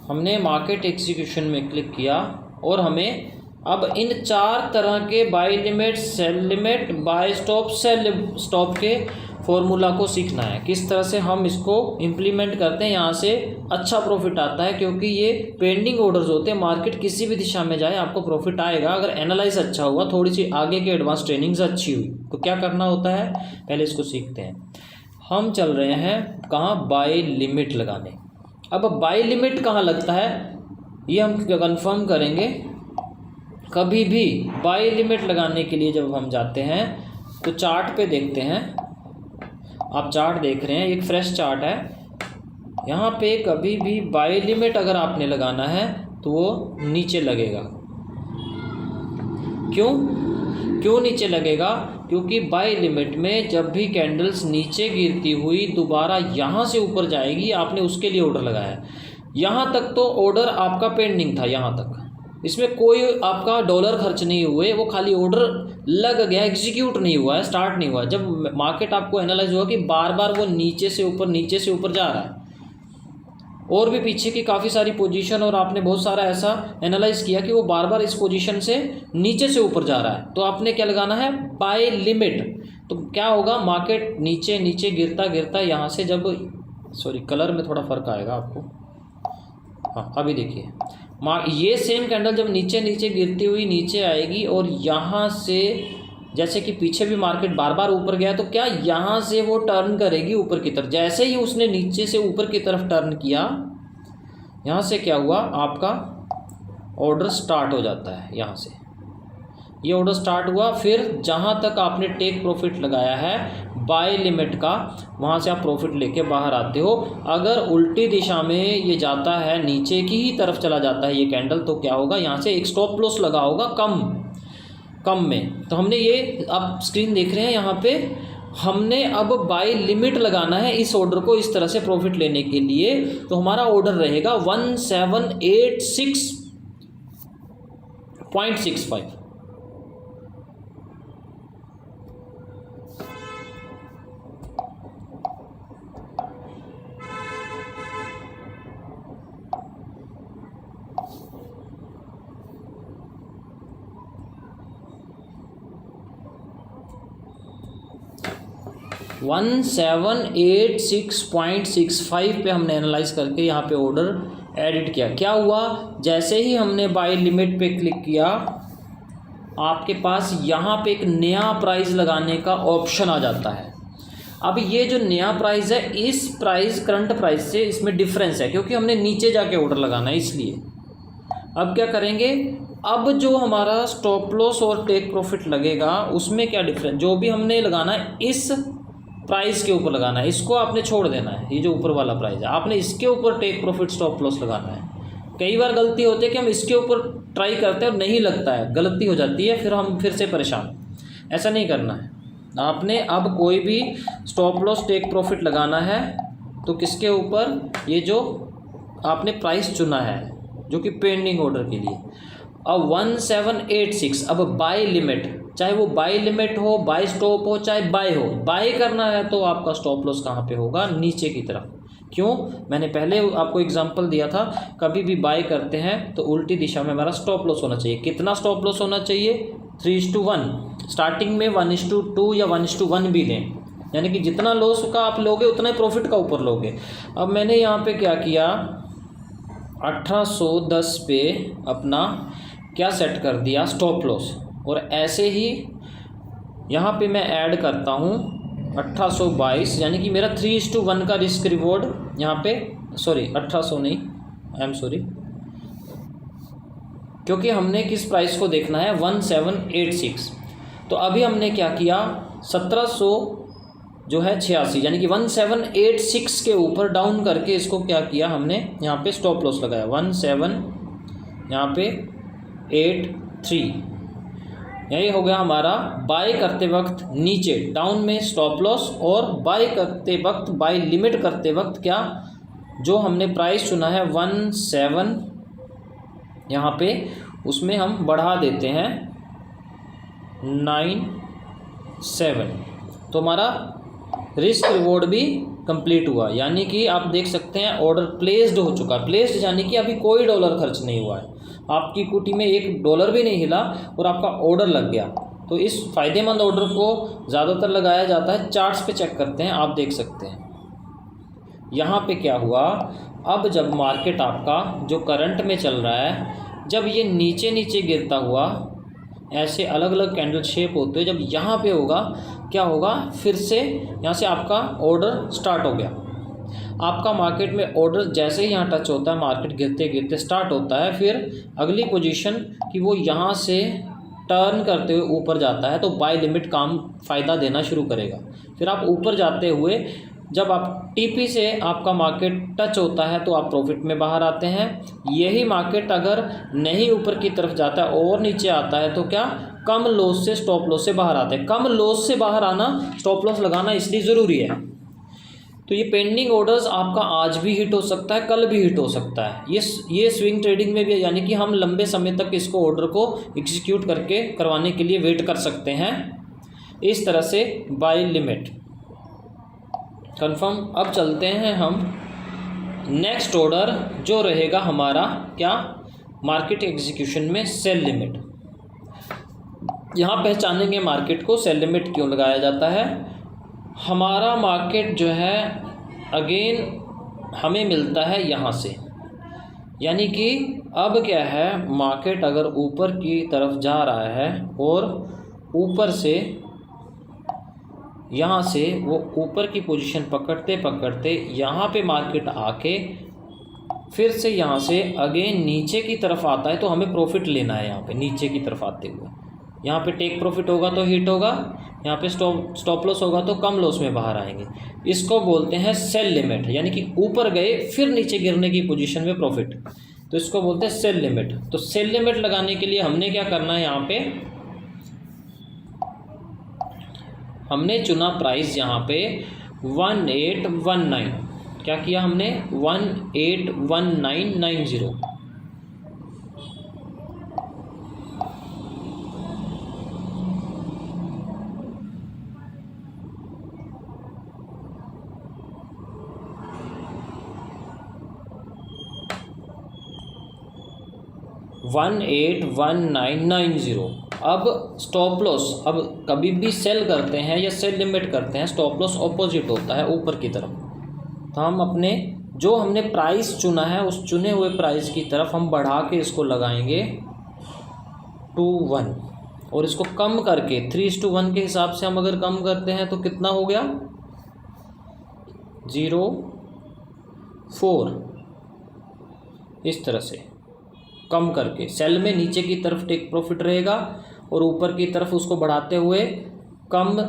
Speaker 1: हमने मार्केट एग्जीक्यूशन में क्लिक किया और हमें अब इन 4 तरह के buy limit, sell limit, buy stop, sell stop के फॉर्मूला को सीखना है। किस तरह से हम इसको इम्प्लीमेंट करते हैं, यहाँ से अच्छा प्रॉफिट आता है, क्योंकि ये पेंडिंग ऑर्डर्स होते हैं। मार्केट किसी भी दिशा में जाए आपको प्रॉफिट आएगा अगर एनालाइज अच्छा हुआ, थोड़ी सी आगे की एडवांस ट्रेनिंग्स अच्छी हुई। तो क्या करना होता है, पहले इसको सीखते हैं। हम चल रहे हैं कहाँ, बाय लिमिट लगाने। अब बाय लिमिट कहाँ लगता है ये हम कंफर्म करेंगे। कभी भी बाय लिमिट लगाने के लिए जब हम जाते हैं तो चार्ट पे देखते हैं, आप चार्ट देख रहे हैं, एक फ्रेश चार्ट है। यहाँ पे कभी भी बाय लिमिट अगर आपने लगाना है तो वो नीचे लगेगा। क्यों नीचे लगेगा, क्योंकि बाय लिमिट में जब भी कैंडल्स नीचे गिरती हुई दोबारा यहाँ से ऊपर जाएगी, आपने उसके लिए ऑर्डर लगाया है। यहाँ तक तो ऑर्डर आपका पेंडिंग था, यहाँ तक इसमें कोई आपका डॉलर खर्च नहीं हुए, वो खाली ऑर्डर लग गया, एग्जीक्यूट नहीं हुआ है, स्टार्ट नहीं हुआ है। जब मार्केट आपको एनालाइज हुआ कि बार बार वो नीचे से ऊपर जा रहा है, और भी पीछे की काफ़ी सारी पोजीशन, और आपने बहुत सारा ऐसा एनालाइज किया कि वो बार बार इस पोजीशन से नीचे से ऊपर जा रहा है, तो आपने क्या लगाना है, बाय लिमिट। तो क्या होगा, मार्केट नीचे नीचे गिरता गिरता यहाँ से जब, सॉरी कलर में थोड़ा फ़र्क आएगा आपको, हाँ अभी देखिए, ये सेम कैंडल जब नीचे नीचे गिरती हुई नीचे आएगी, और यहाँ से जैसे कि पीछे भी मार्केट बार बार ऊपर गया, तो क्या यहाँ से वो टर्न करेगी ऊपर की तरफ। जैसे ही उसने नीचे से ऊपर की तरफ टर्न किया, यहाँ से क्या हुआ, आपका ऑर्डर स्टार्ट हो जाता है। यहाँ से ये ऑर्डर स्टार्ट हुआ, फिर जहाँ तक आपने टेक प्रॉफिट लगाया है बाय लिमिट का, वहाँ से आप प्रॉफिट लेके बाहर आते हो। अगर उल्टी दिशा में ये जाता है, नीचे की ही तरफ चला जाता है ये कैंडल, तो क्या होगा, यहाँ से एक स्टॉप लॉस लगा होगा कम में। तो हमने ये, आप स्क्रीन देख रहे हैं यहाँ पे, हमने अब बाय लिमिट लगाना है इस ऑर्डर को इस तरह से प्रॉफिट लेने के लिए। तो हमारा ऑर्डर रहेगा 1786.65। 1786.65 पे हमने एनालाइज करके यहाँ पे ऑर्डर एडिट किया। क्या हुआ, जैसे ही हमने बाय लिमिट पे क्लिक किया, आपके पास यहाँ पे एक नया प्राइस लगाने का ऑप्शन आ जाता है। अब ये जो नया प्राइस है, इस प्राइस करंट प्राइस से इसमें डिफरेंस है, क्योंकि हमने नीचे जाके ऑर्डर लगाना है, इसलिए अब क्या करेंगे, अब जो हमारा स्टॉप लॉस और टेक प्रॉफिट लगेगा उसमें क्या डिफरेंस, जो भी हमने लगाना है इस प्राइस के ऊपर लगाना है, इसको आपने छोड़ देना है। ये जो ऊपर वाला प्राइस है, आपने इसके ऊपर टेक प्रॉफिट स्टॉप लॉस लगाना है। कई बार गलती होती है कि हम इसके ऊपर ट्राई करते हैं और नहीं लगता है, गलती हो जाती है, फिर हम फिर से परेशान। ऐसा नहीं करना है आपने। अब कोई भी स्टॉप लॉस टेक प्रॉफिट लगाना है तो किसके ऊपर, ये जो आपने प्राइस चुना है जो कि पेंडिंग ऑर्डर के लिए, अब 1786, अब बाय लिमिट, चाहे वो बाय लिमिट हो, बाय स्टॉप हो, चाहे बाय हो, बाय करना है तो आपका स्टॉप लॉस कहाँ पे होगा, नीचे की तरफ। क्यों, मैंने पहले आपको एग्जांपल दिया था, कभी भी बाय करते हैं तो उल्टी दिशा में हमारा स्टॉप लॉस होना चाहिए। कितना स्टॉप लॉस होना चाहिए, 3:1। स्टार्टिंग में 1:2 या 1:1 भी लें, यानी कि जितना लॉस का आप लोगे उतना ही प्रॉफिट का ऊपर लोगे। अब मैंने यहाँ पे क्या किया, 1810 पे अपना क्या सेट कर दिया, स्टॉप लॉस, और ऐसे ही यहाँ पे मैं ऐड करता हूँ 1822, यानी कि मेरा 3:1 का रिस्क रिवॉर्ड यहाँ पे, सॉरी 1800 नहीं, आई एम सॉरी, क्योंकि हमने किस प्राइस को देखना है, 1786। तो अभी हमने क्या किया, 1700 जो है 86, यानी कि 1786 के ऊपर डाउन करके इसको क्या किया हमने, यहाँ पे स्टॉप लॉस लगाया 17 यहाँ पे 83। यही हो गया हमारा बाय करते वक्त नीचे डाउन में स्टॉप लॉस, और बाय करते वक्त, बाय लिमिट करते वक्त क्या, जो हमने प्राइस चुना है 17 यहाँ पे, उसमें हम बढ़ा देते हैं 97। तो हमारा रिस्क रिवॉर्ड भी कंप्लीट हुआ, यानी कि आप देख सकते हैं ऑर्डर प्लेस्ड हो चुका। प्लेस्ड यानी कि अभी कोई डॉलर खर्च नहीं हुआ है, आपकी इक्विटी में $1 भी नहीं हिला और आपका ऑर्डर लग गया। तो इस फ़ायदेमंद ऑर्डर को ज़्यादातर लगाया जाता है, चार्ट्स पे चेक करते हैं, आप देख सकते हैं यहाँ पे क्या हुआ। अब जब मार्केट आपका जो करंट में चल रहा है, जब ये नीचे नीचे गिरता हुआ, ऐसे अलग अलग कैंडल शेप होते हैं, जब यहाँ पे होगा क्या होगा, फिर से यहाँ से आपका ऑर्डर स्टार्ट हो गया। आपका मार्केट में ऑर्डर जैसे ही यहाँ टच होता है, मार्केट गिरते गिरते स्टार्ट होता है, फिर अगली पोजीशन कि वो यहाँ से टर्न करते हुए ऊपर जाता है, तो बाय लिमिट काम फ़ायदा देना शुरू करेगा। फिर आप ऊपर जाते हुए, जब आप टीपी से आपका मार्केट टच होता है तो आप प्रॉफिट में बाहर आते हैं। यही मार्केट अगर नहीं ऊपर की तरफ जाता है और नीचे आता है तो क्या, कम लॉस से, स्टॉप लॉस से बाहर आते हैं। कम लॉस से बाहर आना, स्टॉप लॉस लगाना इसलिए ज़रूरी है। तो ये पेंडिंग ऑर्डर्स आपका आज भी हिट हो सकता है, कल भी हिट हो सकता है। ये स्विंग ट्रेडिंग में भी, यानी कि हम लंबे समय तक इसको ऑर्डर को एग्जीक्यूट करके करवाने के लिए वेट कर सकते हैं। इस तरह से बाय लिमिट कंफर्म। अब चलते हैं हम नेक्स्ट ऑर्डर जो रहेगा हमारा क्या, मार्केट एग्जीक्यूशन में सेल लिमिट। यहाँ पहचानेंगे मार्केट को सेल लिमिट क्यों लगाया जाता है। हमारा मार्केट जो है अगेन हमें मिलता है यहाँ से, यानी कि अब क्या है, मार्केट अगर ऊपर की तरफ जा रहा है और ऊपर से यहाँ से वो ऊपर की पोजीशन पकड़ते पकड़ते यहाँ पे मार्केट आके फिर से यहाँ से अगेन नीचे की तरफ आता है, तो हमें प्रॉफिट लेना है। यहाँ पे नीचे की तरफ आते हुए यहाँ पे टेक प्रॉफिट होगा तो हिट होगा, यहाँ पे स्टॉप लॉस होगा तो कम लॉस में बाहर आएंगे। इसको बोलते हैं सेल लिमिट, यानी कि ऊपर गए फिर नीचे गिरने की पोजीशन में प्रॉफिट, तो इसको बोलते हैं सेल लिमिट। तो सेल लिमिट लगाने के लिए हमने क्या करना है, यहाँ पे हमने चुना प्राइस यहाँ पे 1819, क्या किया हमने 181990। अब स्टॉप लॉस, अब कभी भी सेल करते हैं या सेल लिमिट करते हैं, स्टॉप लॉस ऑपोजिट होता है ऊपर की तरफ। तो हम अपने जो हमने प्राइस चुना है उस चुने हुए प्राइस की तरफ हम बढ़ा के इसको लगाएंगे 2:1, और इसको कम करके 3:1 के हिसाब से हम अगर कम करते हैं तो कितना हो गया 0.4। इस तरह से कम करके सेल में नीचे की तरफ टेक प्रॉफिट रहेगा और ऊपर की तरफ उसको बढ़ाते हुए कम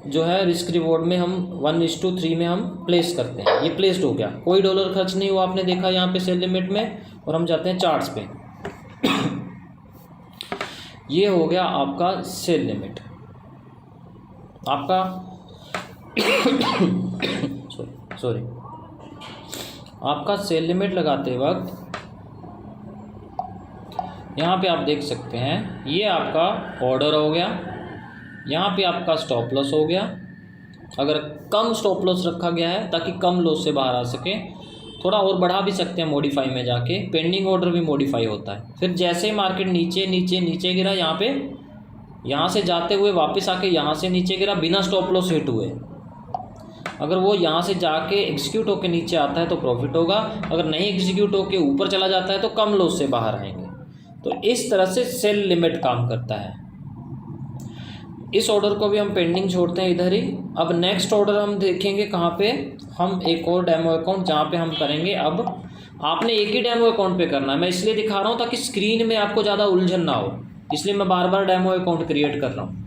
Speaker 1: जो है रिस्क रिवॉर्ड में हम 1:3 में हम प्लेस करते हैं। ये प्लेस्ड हो गया, कोई डॉलर खर्च नहीं हुआ, आपने देखा यहाँ पे सेल लिमिट में। और हम जाते हैं चार्ट्स पे। ये हो गया आपका सेल लिमिट। आपका सॉरी आपका सेल लिमिट लगाते वक्त यहाँ पे आप देख सकते हैं, ये आपका ऑर्डर हो गया, यहाँ पे आपका स्टॉप लॉस हो गया। अगर कम स्टॉप लॉस रखा गया है ताकि कम लॉस से बाहर आ सके, थोड़ा और बढ़ा भी सकते हैं मॉडिफाई में जाके, पेंडिंग ऑर्डर भी मॉडिफाई होता है। फिर जैसे ही मार्केट नीचे नीचे नीचे गिरा, यहाँ से जाते हुए वापस आके यहाँ से नीचे गिरा बिना स्टॉप लॉस हिट हुए, अगर वो यहाँ से जाके एग्जीक्यूट होकर नीचे आता है तो प्रॉफिट होगा, अगर नहीं एग्जीक्यूट होकर ऊपर चला जाता है तो कम लॉस से बाहर आएंगे। तो इस तरह से सेल लिमिट काम करता है। इस ऑर्डर को भी हम पेंडिंग छोड़ते हैं इधर ही। अब नेक्स्ट ऑर्डर हम देखेंगे कहाँ पे, हम एक और डेमो अकाउंट जहाँ पे हम करेंगे। अब आपने एक ही डेमो अकाउंट पे करना है, मैं इसलिए दिखा रहा हूँ ताकि स्क्रीन में आपको ज़्यादा उलझन ना हो, इसलिए मैं बार बार डेमो अकाउंट क्रिएट कर रहा हूँ।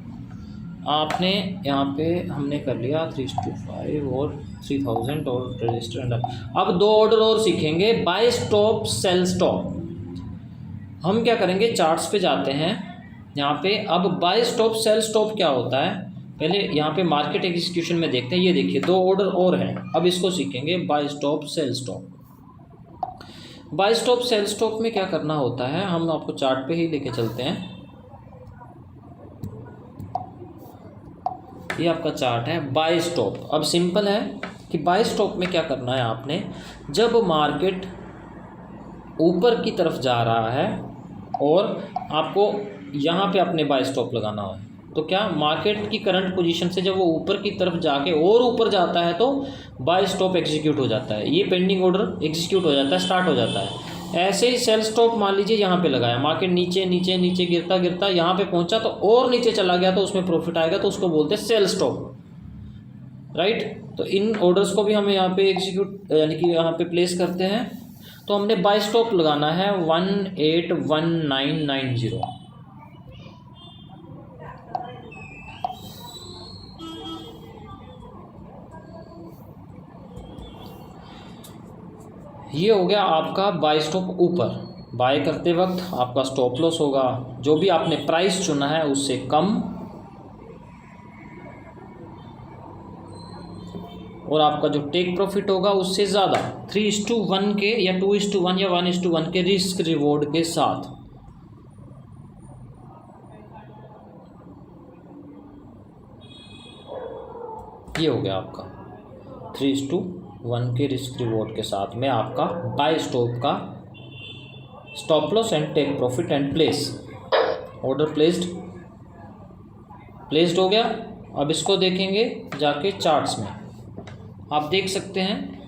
Speaker 1: आपने यहाँ पे हमने कर लिया 3:5 और 3000 और रजिस्टर। अब दो ऑर्डर और सीखेंगे, बाय स्टॉप सेल स्टॉप। हम क्या करेंगे, चार्ट्स पे जाते हैं यहाँ पे। अब बाय स्टॉप सेल स्टॉप क्या होता है, पहले यहाँ पे मार्केट एग्जीक्यूशन में देखते हैं। ये देखिए दो ऑर्डर और हैं, अब इसको सीखेंगे buy stop sell stop. Buy stop sell stop में क्या करना होता है, हम आपको चार्ट पे ही लेके चलते हैं। ये आपका चार्ट है बाय स्टॉप। अब सिंपल है कि बाय स्टॉप में क्या करना है आपने, जब मार्केट ऊपर की तरफ जा रहा है और आपको यहाँ पे अपने बाय स्टॉप लगाना है, तो क्या मार्केट की करंट पोजीशन से जब वो ऊपर की तरफ जाके और ऊपर जाता है तो बाय स्टॉप एग्जीक्यूट हो जाता है, ये पेंडिंग ऑर्डर एग्जीक्यूट हो जाता है, स्टार्ट हो जाता है। ऐसे ही सेल स्टॉप मान लीजिए यहाँ पे लगाया, मार्केट नीचे नीचे नीचे गिरता गिरता यहाँ पे पहुँचा तो और नीचे चला गया तो उसमें प्रॉफिट आएगा, तो उसको बोलते हैं सेल स्टॉप, राइट। तो इन ऑर्डर्स को भी हम यहाँ पे एग्जीक्यूट यानी कि यहाँ पे प्लेस करते हैं। तो हमने बाय स्टॉप लगाना है 181990। ये हो गया आपका बाय स्टॉप ऊपर। बाय करते वक्त आपका स्टॉप लॉस होगा जो भी आपने प्राइस चुना है उससे कम, और आपका जो टेक प्रॉफिट होगा उससे ज़्यादा 3:1 के या 2:1 या 1:1 के रिस्क रिवॉर्ड के साथ। ये हो गया आपका 3:1 के रिस्क रिवॉर्ड के साथ में आपका बाय स्टॉप का stop loss and take profit and place. Order placed हो गया। अब इसको देखेंगे जाके चार्ट्स में, आप देख सकते हैं।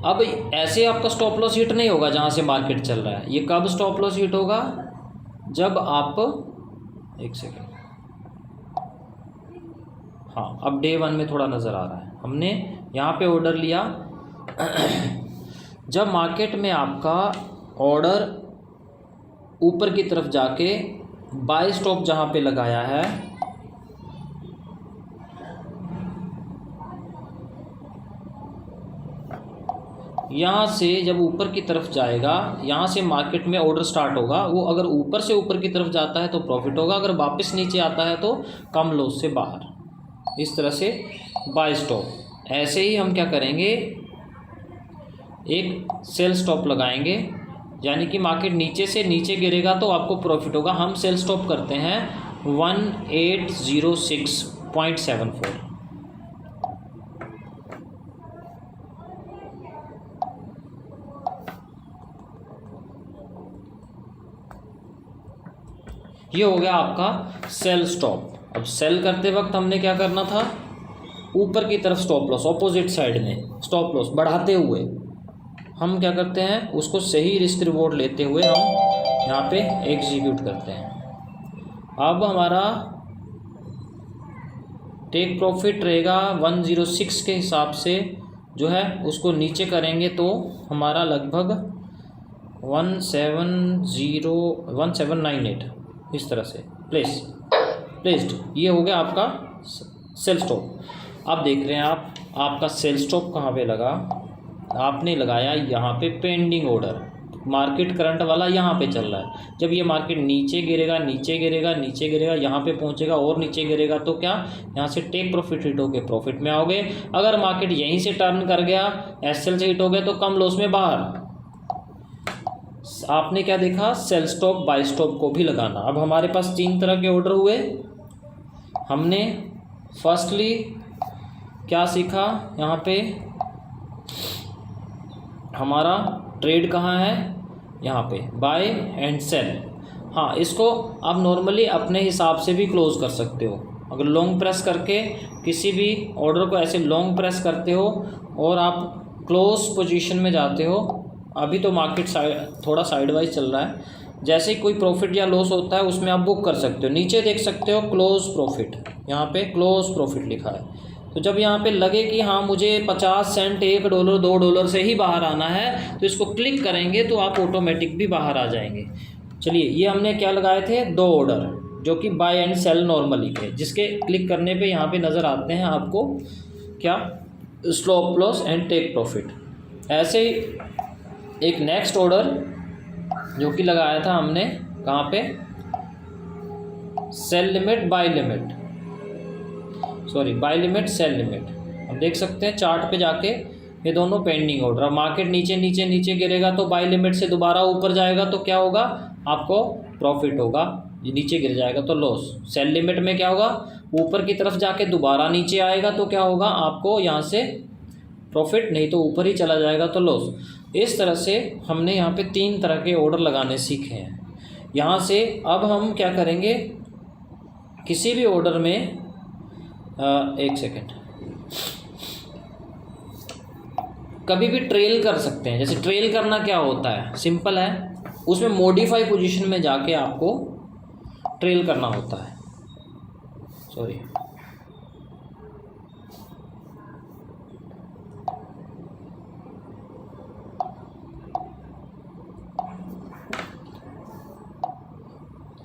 Speaker 1: अब ऐसे आपका स्टॉप लॉस हिट नहीं होगा जहाँ से मार्केट चल रहा है। ये कब स्टॉप लॉस हिट होगा? जब आप, एक सेकेंड, हाँ अब डे 1 में थोड़ा नज़र आ रहा है। हमने यहाँ पे ऑर्डर लिया जब मार्केट में आपका ऑर्डर ऊपर की तरफ जाके बाय स्टॉप जहाँ पे लगाया है, यहाँ से जब ऊपर की तरफ जाएगा, यहाँ से मार्केट में ऑर्डर स्टार्ट होगा। वो अगर ऊपर से ऊपर की तरफ जाता है तो प्रॉफिट होगा, अगर वापस नीचे आता है तो कम लॉस से बाहर। इस तरह से बाय स्टॉप। ऐसे ही हम क्या करेंगे, एक सेल स्टॉप लगाएंगे, यानी कि मार्केट नीचे से नीचे गिरेगा तो आपको प्रॉफिट होगा। हम सेल स्टॉप करते हैं 1806.74। ये हो गया आपका सेल स्टॉप। अब सेल करते वक्त हमने क्या करना था, ऊपर की तरफ स्टॉप लॉस, ऑपोजिट साइड में स्टॉप लॉस बढ़ाते हुए हम क्या करते हैं, उसको सही रिस्क रिवॉर्ड लेते हुए हम यहाँ पे एग्जीक्यूट करते हैं। अब हमारा टेक प्रॉफिट रहेगा 106 के हिसाब से जो है उसको नीचे करेंगे तो हमारा लगभग 1798 इस तरह से प्लेस्ड। ये हो गया आपका सेल स्टॉप। अब देख रहे हैं आप, आपका सेल स्टॉप कहाँ पे लगा? आपने लगाया यहाँ पे पेंडिंग ऑर्डर। मार्केट करंट वाला यहाँ पे चल रहा है। जब ये मार्केट नीचे गिरेगा, यहाँ पे पहुँचेगा और नीचे गिरेगा तो क्या, यहाँ से टेक प्रॉफिट हिट होगे, प्रॉफिट में आओगे। अगर मार्केट यहीं से टर्न कर गया, एसएल से हिट हो गया तो कम लॉस में बाहर। आपने क्या देखा, सेल स्टॉप बाय स्टॉप को भी लगाना। अब हमारे पास 3 तरह के ऑर्डर हुए। हमने फर्स्टली क्या सीखा, यहाँ पे हमारा ट्रेड कहाँ है, यहाँ पे बाय एंड सेल। हाँ, इसको आप नॉर्मली अपने हिसाब से भी क्लोज कर सकते हो। अगर लॉन्ग प्रेस करके किसी भी ऑर्डर को ऐसे लॉन्ग प्रेस करते हो और आप क्लोज पोजीशन में जाते हो, अभी तो मार्केट थोड़ा साइडवाइज चल रहा है, जैसे ही कोई प्रॉफिट या लॉस होता है उसमें आप बुक कर सकते हो। नीचे देख सकते हो क्लोज प्रॉफिट, यहाँ पे क्लोज प्रॉफिट लिखा है। तो जब यहाँ पे लगे कि हाँ मुझे 50 सेंट, $1, $2 से ही बाहर आना है, तो इसको क्लिक करेंगे तो आप ऑटोमेटिक भी बाहर आ जाएंगे। चलिए, ये हमने क्या लगाए थे, 2 ऑर्डर जो कि बाय एंड सेल नॉर्मली थे, जिसके क्लिक करने पे यहाँ पे नज़र आते हैं आपको क्या, stop loss and take profit. ऐसे ही एक नेक्स्ट ऑर्डर जो कि लगाया था हमने कहाँ पे, sell limit buy limit, buy limit sell limit. अब देख सकते हैं चार्ट पे जाके ये दोनों पेंडिंग ऑर्डर। अब मार्केट नीचे गिरेगा तो बाय लिमिट से दोबारा ऊपर जाएगा तो क्या होगा, आपको प्रॉफिट होगा। ये नीचे गिर जाएगा तो लॉस। सेल लिमिट में क्या होगा, ऊपर की तरफ जाके दोबारा नीचे आएगा तो क्या होगा, आपको यहाँ से प्रॉफिट, नहीं तो ऊपर ही चला जाएगा तो लॉस। इस तरह से हमने यहाँ पे 3 तरह के ऑर्डर लगाने सीखे हैं। यहाँ से अब हम क्या करेंगे, किसी भी ऑर्डर में एक सेकेंड, कभी भी ट्रेल कर सकते हैं। जैसे ट्रेल करना क्या होता है, सिंपल है, उसमें मॉडिफाई पोजीशन में जाके आपको ट्रेल करना होता है।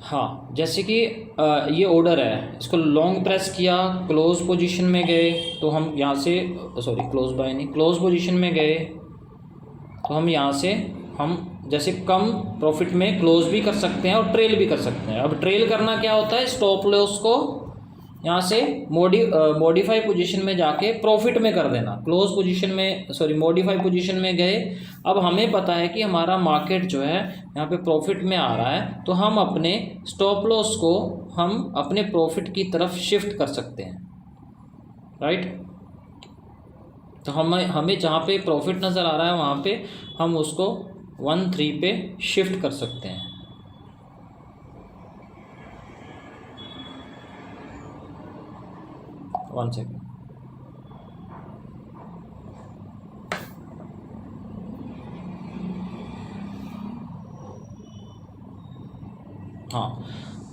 Speaker 1: हाँ, जैसे कि ये ऑर्डर है, इसको लॉन्ग प्रेस किया, क्लोज पोजीशन में गए तो हम यहाँ से, क्लोज बाय नहीं, क्लोज पोजीशन में गए तो हम यहाँ से हम जैसे कम प्रॉफिट में क्लोज भी कर सकते हैं और ट्रेल भी कर सकते हैं। अब ट्रेल करना क्या होता है, स्टॉप लॉस को यहाँ से मॉडिफाई पोजीशन में जाके प्रॉफिट में कर देना, क्लोज पोजीशन में मॉडिफाई पोजीशन में गए। अब हमें पता है कि हमारा मार्केट जो है यहाँ पे प्रॉफिट में आ रहा है, तो हम अपने स्टॉप लॉस को हम अपने प्रॉफिट की तरफ शिफ्ट कर सकते हैं, राइट। तो हमें जहाँ पे प्रॉफिट नज़र आ रहा है वहाँ पे हम उसको 1-3 पे शिफ्ट कर सकते हैं। वन सेकेंड, हाँ,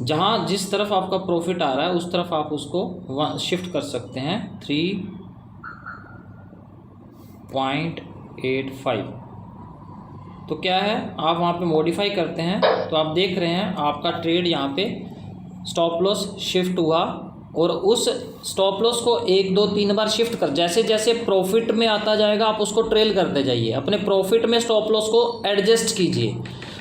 Speaker 1: जहाँ जिस तरफ आपका प्रॉफिट आ रहा है उस तरफ आप उसको शिफ्ट कर सकते हैं 3.85। तो क्या है, आप वहाँ पे मॉडिफाई करते हैं तो आप देख रहे हैं आपका ट्रेड यहाँ पे स्टॉप लॉस शिफ्ट हुआ, और उस स्टॉप लॉस को 1, 2, 3 बार शिफ्ट कर, जैसे जैसे प्रॉफिट में आता जाएगा आप उसको ट्रेल करते जाइए, अपने प्रॉफिट में स्टॉप लॉस को एडजस्ट कीजिए।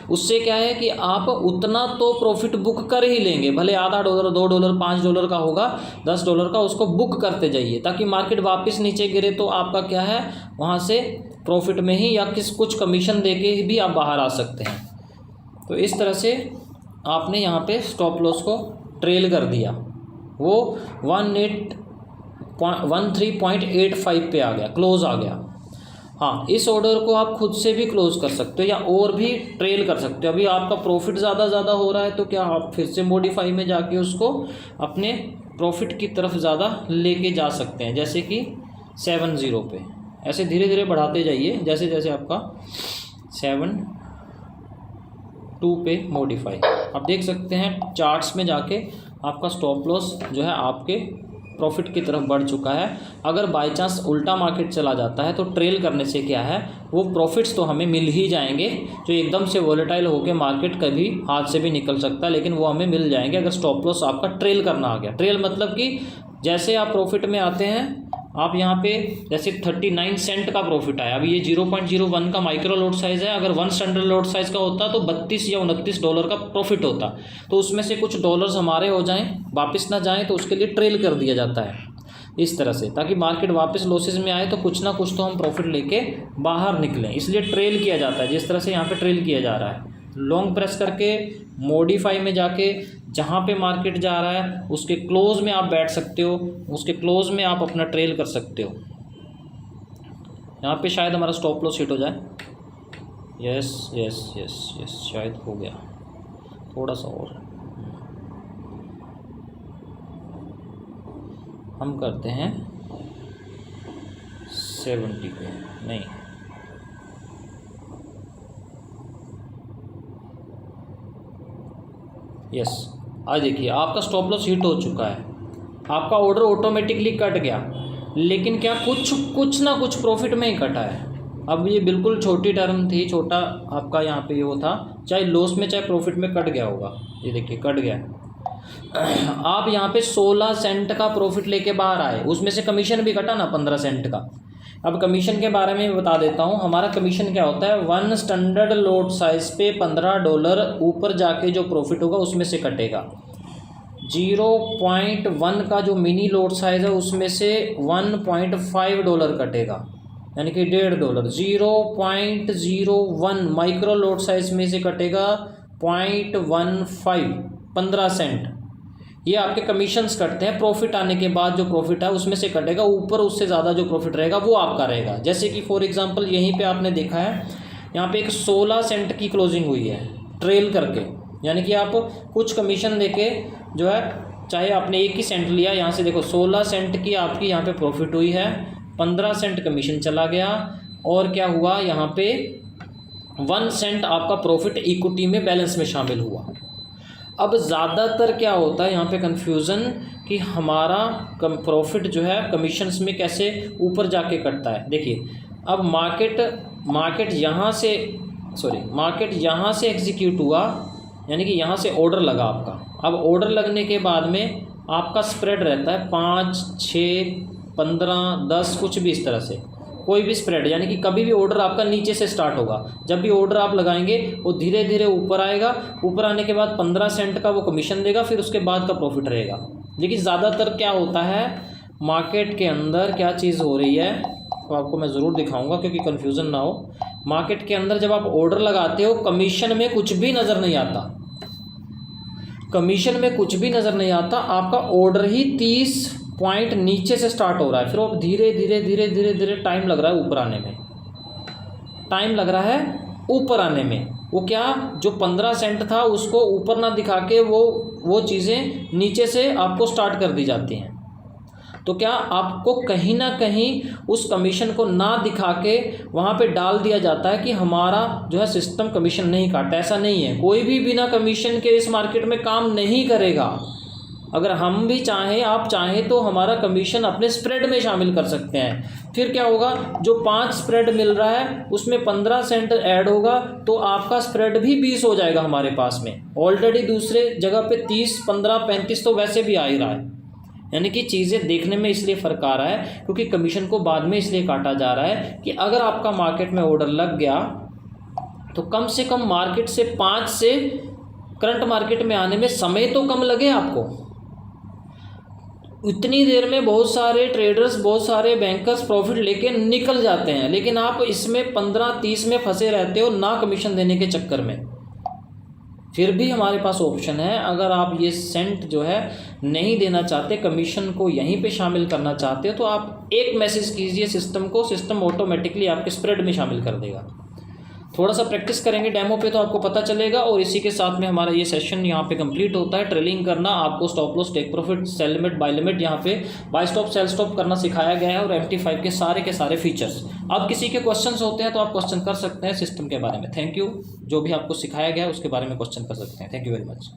Speaker 1: उससे क्या है कि आप उतना तो प्रॉफिट बुक कर ही लेंगे, भले आधा डॉलर, $2, $5 का होगा, $10 का, उसको बुक करते जाइए ताकि मार्केट वापस नीचे गिरे तो आपका क्या है, वहाँ से प्रॉफिट में ही या कुछ कमीशन दे के भी आप बाहर आ सकते हैं। तो इस तरह से आपने यहाँ पे स्टॉप लॉस को ट्रेल कर दिया, वो 13.85 पे आ गया, क्लोज आ गया। हाँ, इस ऑर्डर को आप खुद से भी क्लोज कर सकते हो या और भी ट्रेल कर सकते हो। अभी आपका प्रॉफिट ज़्यादा हो रहा है तो क्या आप फिर से मॉडिफाई में जाके उसको अपने प्रॉफिट की तरफ ज़्यादा लेके जा सकते हैं, जैसे कि 7.0 पे। ऐसे धीरे धीरे बढ़ाते जाइए, जैसे जैसे आपका 7.2 पे मॉडिफाई। आप देख सकते हैं चार्ट्स में जाके आपका स्टॉप लॉस जो है आपके प्रॉफिट की तरफ बढ़ चुका है। अगर बाय चांस उल्टा मार्केट चला जाता है तो ट्रेल करने से क्या है, वो प्रॉफिट्स तो हमें मिल ही जाएंगे। जो एकदम से वॉलेटाइल होकर मार्केट कभी हाथ से भी निकल सकता है, लेकिन वो हमें मिल जाएंगे अगर स्टॉप लॉस आपका ट्रेल करना आ गया। ट्रेल मतलब कि जैसे आप प्रॉफिट में आते हैं, आप यहाँ पे जैसे 39 सेंट का प्रॉफिट आया, अभी ये 0.01 का माइक्रो लॉट साइज़ है। अगर 1 स्टैंडर्ड लॉट साइज़ का होता तो $32 या $29 का प्रॉफिट होता। तो उसमें से कुछ डॉलर्स हमारे हो जाएं, वापस ना जाएं, तो उसके लिए ट्रेल कर दिया जाता है इस तरह से, ताकि मार्केट वापस लॉसेज में आए तो कुछ ना कुछ तो हम प्रॉफिट लेके बाहर निकलें। इसलिए ट्रेल किया जाता है, जिस तरह से यहाँ पर ट्रेल किया जा रहा है। लॉन्ग प्रेस करके मॉडिफाई में जाके जहाँ पे मार्केट जा रहा है उसके क्लोज में आप बैठ सकते हो, उसके क्लोज में आप अपना ट्रेल कर सकते हो। यहाँ पे शायद हमारा स्टॉप लॉस हिट हो जाए। यस यस यस यस, शायद हो गया, थोड़ा सा और हम करते हैं 70 पे, नहीं यस। आज देखिए आपका स्टॉप लॉस हिट हो चुका है, आपका ऑर्डर ऑटोमेटिकली कट गया, लेकिन क्या कुछ ना कुछ प्रॉफिट में ही कटा है। अब ये बिल्कुल छोटी टर्म थी, छोटा आपका यहाँ पे वो था, चाहे लॉस में चाहे प्रॉफिट में कट गया होगा। ये देखिए कट गया। आप यहाँ पे 16 सेंट का प्रॉफिट लेके बाहर आए, उसमें से कमीशन भी कटा ना 15 सेंट का। अब कमीशन के बारे में बता देता हूँ। हमारा कमीशन क्या होता है, 1 स्टैंडर्ड लॉट साइज़ पे $15 ऊपर जाके जो प्रॉफिट होगा उसमें से कटेगा। 0.1 का जो मिनी लॉट साइज़ है उसमें से $1.5 कटेगा, यानी कि $1.5। 0.01 माइक्रो लॉट साइज़ में से कटेगा 0.15, 15 सेंट। ये आपके कमीशंस कटते हैं। प्रॉफिट आने के बाद जो प्रॉफिट है उसमें से कटेगा, ऊपर उससे ज़्यादा जो प्रॉफिट रहेगा वो आपका रहेगा। जैसे कि फॉर एग्जांपल यहीं पे आपने देखा है, यहाँ पे एक 16 सेंट की क्लोजिंग हुई है ट्रेल करके, यानी कि आप कुछ कमीशन देके जो है, चाहे आपने 1 ही सेंट लिया, यहाँ से देखो 16 सेंट की आपकी यहाँ पे प्रॉफिट हुई है, 15 सेंट कमीशन चला गया, और क्या हुआ यहाँ पे 1 सेंट आपका प्रॉफिट इक्विटी में बैलेंस में शामिल हुआ। अब ज़्यादातर क्या होता है यहाँ पे कन्फ्यूज़न कि हमारा प्रॉफिट जो है कमीशंस में कैसे ऊपर जाके कटता है। देखिए अब मार्केट यहाँ से एग्जीक्यूट हुआ, यानी कि यहाँ से ऑर्डर लगा आपका। अब ऑर्डर लगने के बाद में आपका स्प्रेड रहता है 5, 6, 15, 10, कुछ भी इस तरह से, कोई भी स्प्रेड, यानी कि कभी भी ऑर्डर आपका नीचे से स्टार्ट होगा। जब भी ऑर्डर आप लगाएंगे वो धीरे धीरे ऊपर आएगा, ऊपर आने के बाद 15 सेंट का वो कमीशन देगा, फिर उसके बाद का प्रॉफिट रहेगा। लेकिन ज़्यादातर क्या होता है मार्केट के अंदर क्या चीज़ हो रही है, तो आपको मैं ज़रूर दिखाऊंगा क्योंकि कन्फ्यूज़न ना हो। मार्केट के अंदर जब आप ऑर्डर लगाते हो कमीशन में कुछ भी नज़र नहीं आता, कमीशन में कुछ भी नज़र नहीं आता, आपका ऑर्डर ही 30 पॉइंट नीचे से स्टार्ट हो रहा है, फिर वो धीरे धीरे धीरे धीरे धीरे टाइम लग रहा है ऊपर आने में, टाइम लग रहा है ऊपर आने में। वो क्या, जो 15 सेंट था उसको ऊपर ना दिखा के वो चीज़ें नीचे से आपको स्टार्ट कर दी जाती हैं। तो क्या आपको कहीं ना कहीं उस कमीशन को ना दिखा के वहाँ पे डाल दिया जाता है कि हमारा जो है सिस्टम कमीशन नहीं काटता। ऐसा नहीं है, कोई भी बिना कमीशन के इस मार्केट में काम नहीं करेगा। अगर हम भी चाहें, आप चाहें तो हमारा कमीशन अपने स्प्रेड में शामिल कर सकते हैं। फिर क्या होगा, जो 5 स्प्रेड मिल रहा है उसमें 15 सेंट ऐड होगा तो आपका स्प्रेड भी 20 हो जाएगा हमारे पास में। ऑलरेडी दूसरे जगह पे 30, 15, 35 तो वैसे भी आ ही रहा है। यानी कि चीज़ें देखने में इसलिए फ़र्क आ रहा है क्योंकि कमीशन को बाद में इसलिए काटा जा रहा है कि अगर आपका मार्केट में ऑर्डर लग गया तो कम से कम मार्केट से 5 से करंट मार्केट में आने में समय तो कम लगे आपको। इतनी देर में बहुत सारे ट्रेडर्स, बहुत सारे बैंकर्स प्रॉफिट लेके निकल जाते हैं, लेकिन आप इसमें 15-30 में फंसे रहते हो ना कमीशन देने के चक्कर में। फिर भी हमारे पास ऑप्शन है, अगर आप ये सेंट जो है नहीं देना चाहते, कमीशन को यहीं पे शामिल करना चाहते हो तो आप एक मैसेज कीजिए सिस्टम को, सिस्टम ऑटोमेटिकली आपके स्प्रेड में शामिल कर देगा। थोड़ा सा प्रैक्टिस करेंगे डेमो पे तो आपको पता चलेगा। और इसी के साथ में हमारा ये सेशन यहाँ पे कंप्लीट होता है। ट्रेलिंग करना, आपको stop loss, take profit, sell limit, buy limit, यहाँ पे बाय स्टॉप, सेल स्टॉप करना सिखाया गया है और MT5 के सारे फीचर्स। अब किसी के क्वेश्चंस होते हैं तो आप क्वेश्चन कर सकते हैं सिस्टम के बारे में। थैंक यू, जो भी आपको सिखाया गया है उसके बारे में क्वेश्चन कर सकते हैं। Thank you very much.